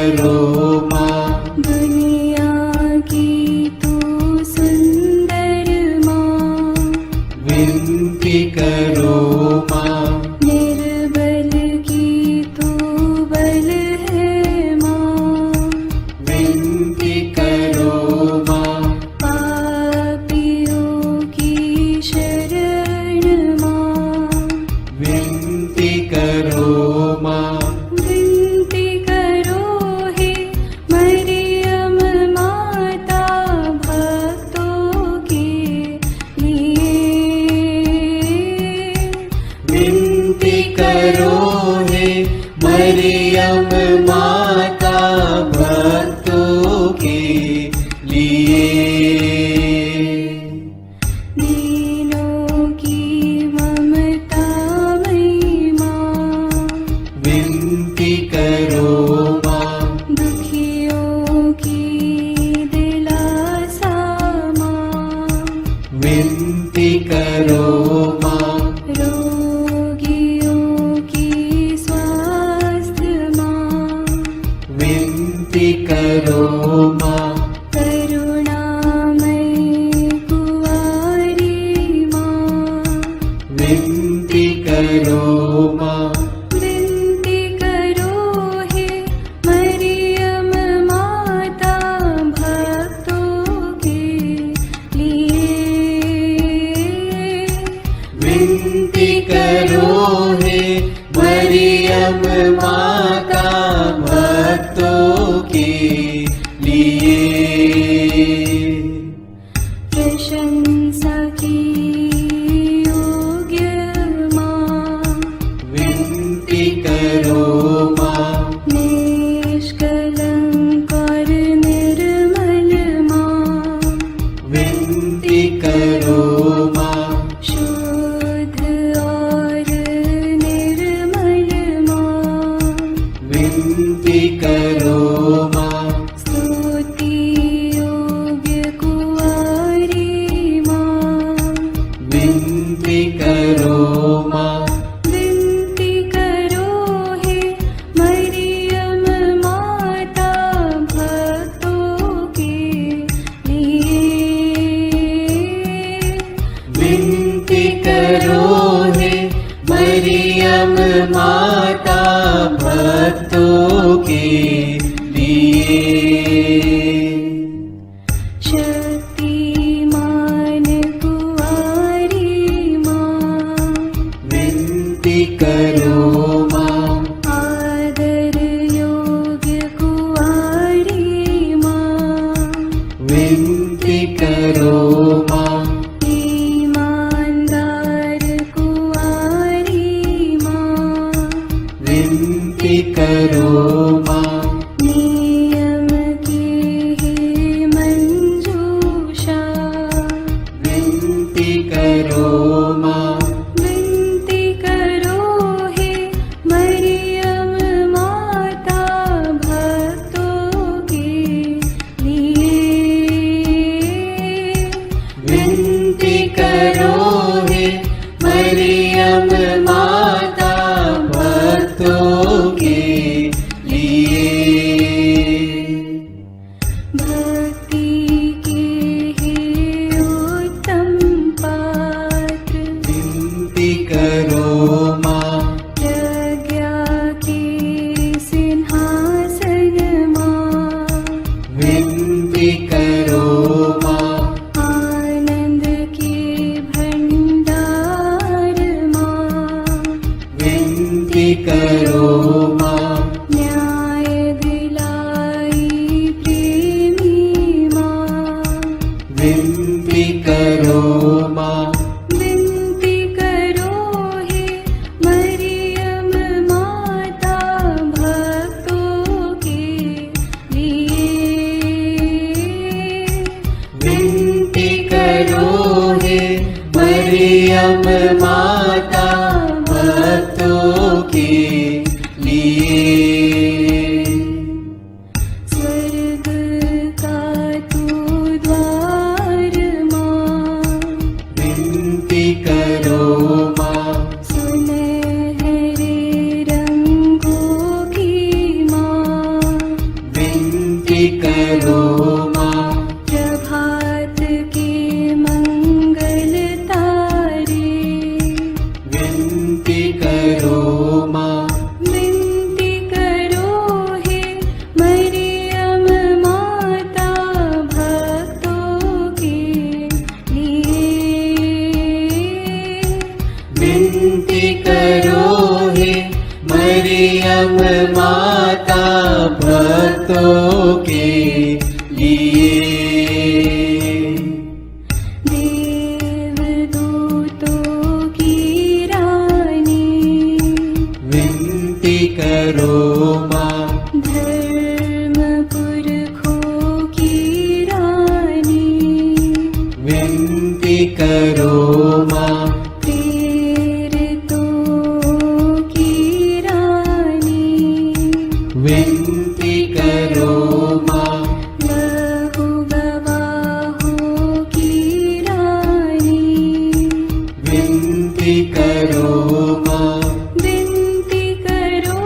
S3: करो माँ,
S6: दुनिया की तू सुंदर माँ,
S3: विनती करो माँ,
S6: निर्बल की तू बल है माँ,
S3: विनती करो माँ,
S6: पापियों की शरण माँ,
S3: विनती करो माँ,
S6: विनती करो हे मरियम माता भक्तों के लिए,
S3: विनती करो हे मरियम माता भक्तों के लिए,
S6: दीनों की ममता मई माँ,
S3: विनती करो माँ,
S6: दुखियों की दिलासा माँ,
S3: विनती करो माँ,
S6: रोगियों की स्वास्थ्य माँ,
S3: विनती करो माँ,
S6: करुणामयी कुंवारी माँ,
S3: विनती करो माँ,
S6: विनती करो हे मरियम माता भक्तों के लिए,
S3: विनती करो हे मरियम माता भक्तों के लिए,
S6: प्रशंसा की योग्य माँ,
S3: विनती करो माँ,
S6: निष्कलंक और निर्मल माँ,
S3: विनती करो माँ,
S6: शुद्ध और निर्मल माँ,
S3: विनती करो माँ,
S6: स्तुति योग्य कुंवारी माँ,
S3: विनती करो माँ,
S6: विनती करो हे मरियम माता भक्तों के लिए,
S3: विनती करो हे मरियम माता भक्तों के लिए,
S6: शक्तिमान कुंवारी माँ,
S3: विनती करो माँ,
S6: आदर योग्य कुंवारी माँ,
S3: विनती करो माँ,
S6: ईमानदार कुंवारी माँ,
S3: विनती करो माँ,
S6: नियम की हे मंजूषा,
S3: विनती करो माँ,
S6: विनती करो हे मरियम माता भक्तों के लिए,
S3: विनती करो हे मरियम माता भक्तों के लिए,
S6: भक्ति के हे उत्तम पात्र,
S3: विनती करो माँ,
S6: प्रज्ञा के सिंहासन माँ,
S3: विनती करो माँ,
S6: आनंद के भंडार माँ,
S3: विनती करो माँ,
S6: न्याय दिलाई प्रेमी माँ,
S3: विनती करो माँ,
S6: विनती करो हे मरियम माता भक्तों के लिए,
S3: विनती करो हे मरियम माता भक्तों के लिए,
S6: स्वर्ग का तू द्वार माँ,
S3: विनती करो माँ,
S6: सुनहरे रंगों की माँ,
S4: करो माँ।
S5: प्रभात के मंगल तारे,
S4: विनती करो माँ।
S5: विनती करो हे मरियम माता भक्तों के लिए।
S4: विनती करो हे मरियम माता भक्तों के लिए।
S5: देवदूतों की रानी,
S4: विनती करो माँ।
S5: धर्म पुरखों की रानी,
S4: विनती करो माँ।
S5: प्रेरितों की रानी,
S4: विनती करो माँ।
S5: बहु गवाहों की रानी,
S4: विनती करो माँ।
S5: विनती करो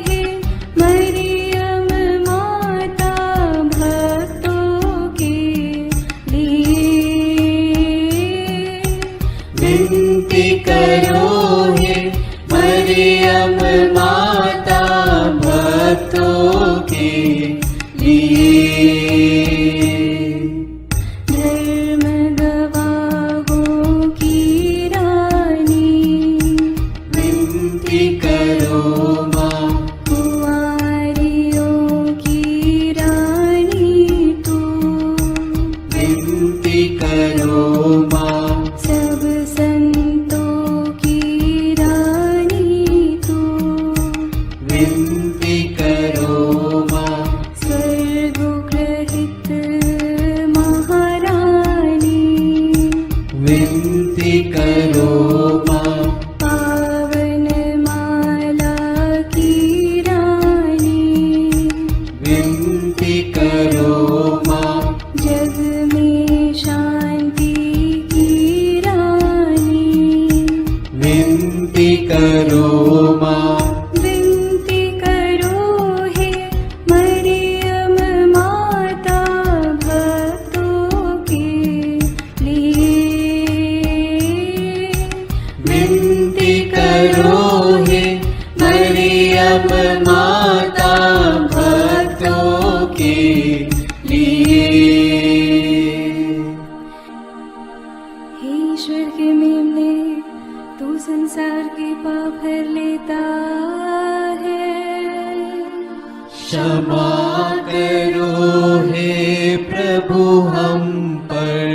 S5: हे मरियम माता भक्तों के लिए।
S4: विनती करो हे मरियम माता भक्तों के लिए।
S5: धर्म गवाहों की रानी,
S4: विनती करो माँ।
S5: कुंवारियों की रानी तू,
S4: विनती करो माँ।
S5: सब संतों की रानी तू,
S4: विनती करो माँ।
S5: स्वर्गोग्रहित महारानी,
S4: विनती करो माँ।
S5: पावन माला की रानी,
S4: विनती करो माँ।
S5: जग में शांति की रानी,
S4: विनती करो माँ।
S5: विनती करो हे मरियम माता भक्तों के लिए।
S4: विनती करो हे मरियम माता भक्तों के लिए।
S5: हे ईश्वर के मेमने, तू संसार के पाप हर लेता है।
S4: क्षमा करो हे प्रभु हम पर।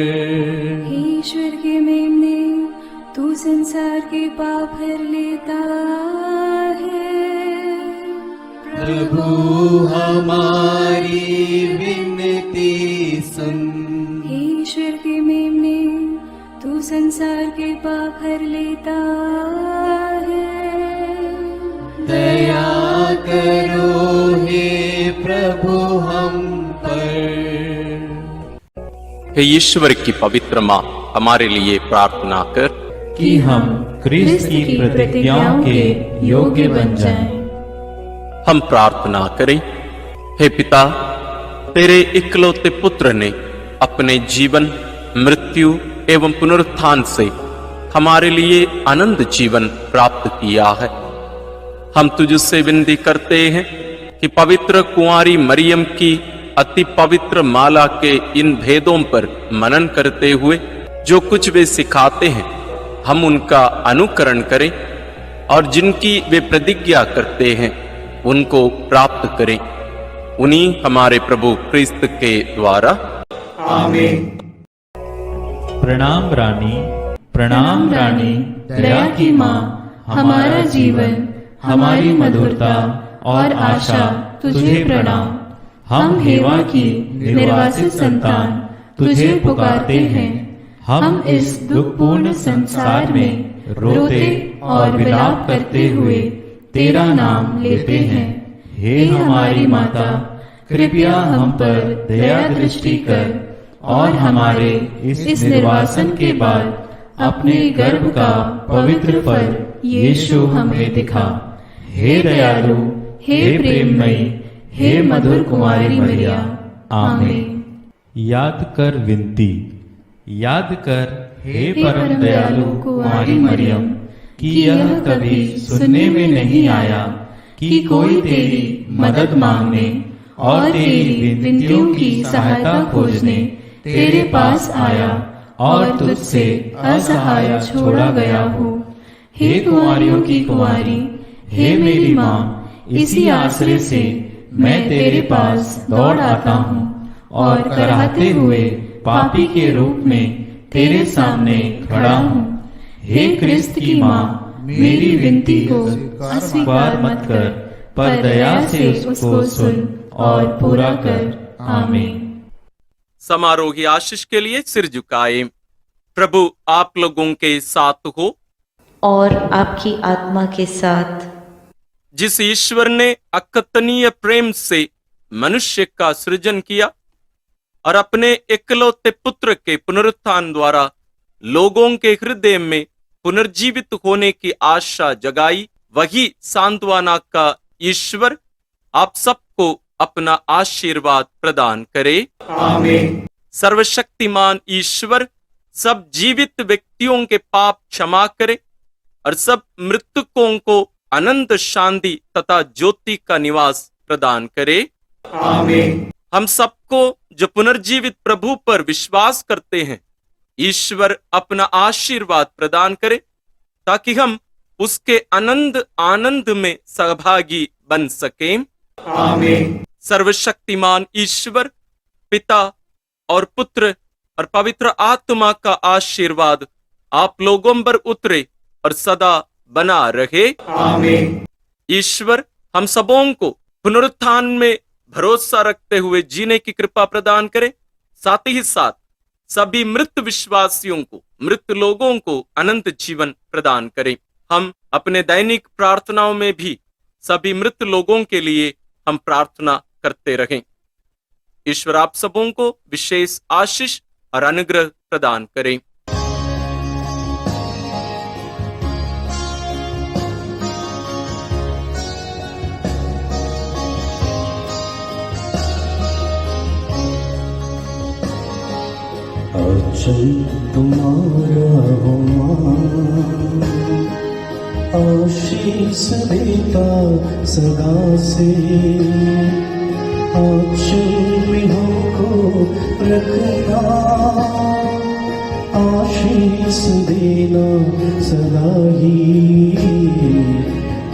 S5: हे ईश्वर के मेमने, तू संसार के पाप हर लेता है।
S4: प्रभु हमारी विनती सुन।
S5: हे ईश्वर के मेमने, तू संसार के पाप हर लेता है।
S4: दया करो हे प्रभु हम पर।
S1: हे ईश्वर की पवित्र माँ, हमारे लिए प्रार्थना कर
S3: कि हम क्रिस्त की प्रतिज्ञाओं के योग्य बन जाएं।
S1: हम प्रार्थना करें। हे पिता, तेरे इकलौते पुत्र ने अपने जीवन, मृत्यु एवं पुनरुत्थान से हमारे लिए अनंत जीवन प्राप्त किया है। हम तुझसे विनती करते हैं कि पवित्र कुंवारी मरियम की अति पवित्र माला के इन भेदों पर मनन करते हुए जो कुछ वे सिखाते हैं, हम उनका अनुकरण करें और जिनकी वे प्रतिज्ञा करते हैं उनको प्राप्त करें। उन्हीं हमारे प्रभु क्रिस्त के द्वारा।
S4: आमीन।
S3: प्रणाम रानी, प्रणाम रानी,
S5: दया की माँ, हमारा जीवन, हमारी मधुरता और आशा तुझे प्रणाम। हम हेवा की निर्वासित संतान तुझे पुकारते हैं। हम इस दुखपूर्ण संसार में रोते और विलाप करते हुए तेरा नाम लेते हैं।
S3: हे हमारी माता,
S5: कृपया हम पर दया दृष्टि कर और हमारे इस निर्वासन के बाद अपने गर्भ का पवित्र फल यीशु हमें दिखा। हे दयालु, हे प्रेममयी, हे मधुर कुमारी मरिया,
S3: आमीन। याद कर विनती। याद कर हे परम दयालु कुंवारी मरियम कि यह कभी सुनने में नहीं आया कि कोई तेरी मदद मांगने और तेरी विनतियों की सहायता खोजने तेरे पास आया और तुझसे असहाय छोड़ा गया हो। हे कुंवारियों की कुंवारी, हे मेरी माँ, इसी आश्रय से मैं तेरे पास दौड़ आता हूँ और कराहते हुए पापी के रूप में तेरे सामने खड़ा हूँ। हे क्रिस्त की माँ, मेरी विनती को अस्वीकार मत कर, पर दया से उसको सुन और पूरा कर। आमीन।
S1: समारोह की आशीष के लिए सिर झुकाए। प्रभु आप लोगों के साथ हो
S10: और आपकी आत्मा के साथ।
S1: जिस ईश्वर ने अकथनीय प्रेम से मनुष्य का सृजन किया और अपने इकलौते पुत्र के पुनरुत्थान द्वारा लोगों के हृदय में पुनर्जीवित होने की आशा जगाई, वही सांत्वना का ईश्वर आप सबको अपना आशीर्वाद प्रदान करे।
S3: आमीन।
S1: सर्वशक्तिमान ईश्वर सब जीवित व्यक्तियों के पाप क्षमा करे और सब मृतकों को अनंत शांति तथा ज्योति का निवास प्रदान करे।
S3: आमीन।
S1: हम सबको जो पुनर्जीवित प्रभु पर विश्वास करते हैं, ईश्वर अपना आशीर्वाद प्रदान करे ताकि हम उसके आनंद में सहभागी बन सकें।
S3: आमीन।
S1: सर्वशक्तिमान ईश्वर पिता और पुत्र और पवित्र आत्मा का आशीर्वाद आप लोगों पर उतरे और सदा बना रहे।
S3: आमीन।
S1: ईश्वर हम सबों को पुनरुत्थान में भरोसा रखते हुए जीने की कृपा प्रदान करे, साथ ही साथ सभी मृत विश्वासियों को, मृत लोगों को अनंत जीवन प्रदान करे। हम अपने दैनिक प्रार्थनाओं में भी सभी मृत लोगों के लिए हम प्रार्थना करते रहें। ईश्वर आप सबों को विशेष आशीष और अनुग्रह प्रदान करें।
S11: अचल तुम्हारा हो मान, आशीष देता सदा से, आंचल में हमको रखना, आशीष देना सदा ही,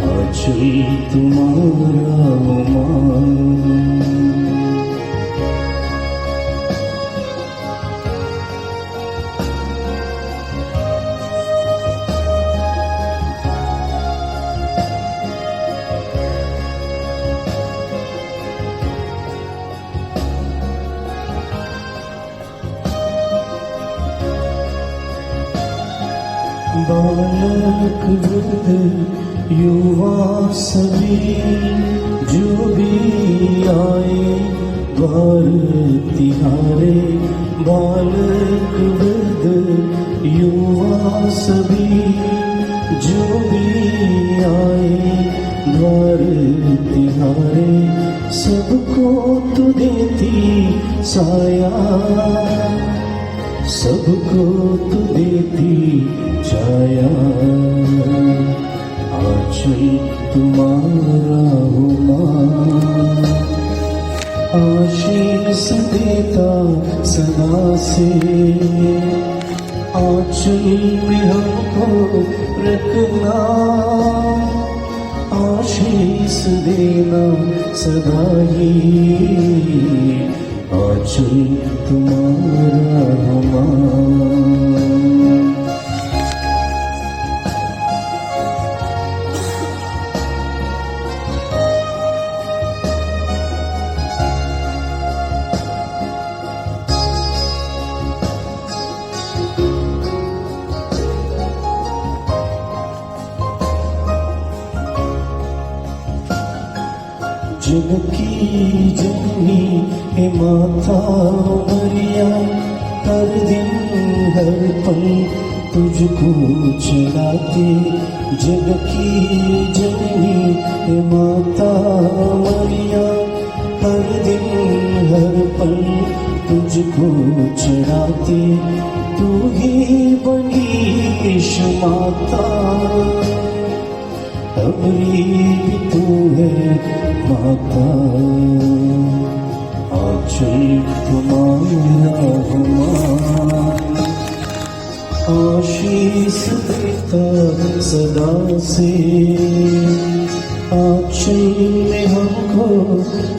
S11: आंचल तुम्हारा हो मान। बालक वृद्ध युवा सभी जो भी आए द्वार तिहारे, बालक वृद्ध युवा सभी जो भी आए द्वार तिहारे, सबको तू देती साया, सबको तू देती छाया, आंचल तुम्हारा हो मां, आशीष देता सदा से, आंचल में हमको रखना, आशीष देना सदा ही, आंचल तुम्हारा हो मां। जग की जननी हे माता मरिया, हर दिन हर पल तुझको चढ़ाते, जग की जननी हे माता मरिया, हर दिन हर पल तुझको चढ़ाते, तू ही बनी यीशु माता, हमारी भी तू है माता। आंचल तुम्हारा हमारा, आशीष देता सदा से, आंचल में हमको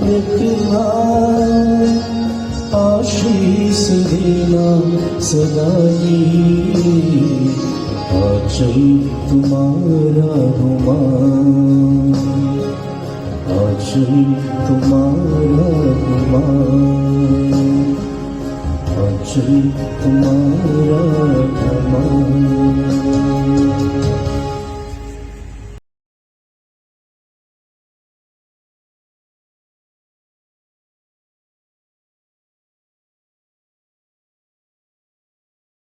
S11: रखना, आशीष देना सदा ही। आंचल तुम्हारा गुमान, आंचल तुम्हारा गुमान, आंचल तुम्हारा गुमान।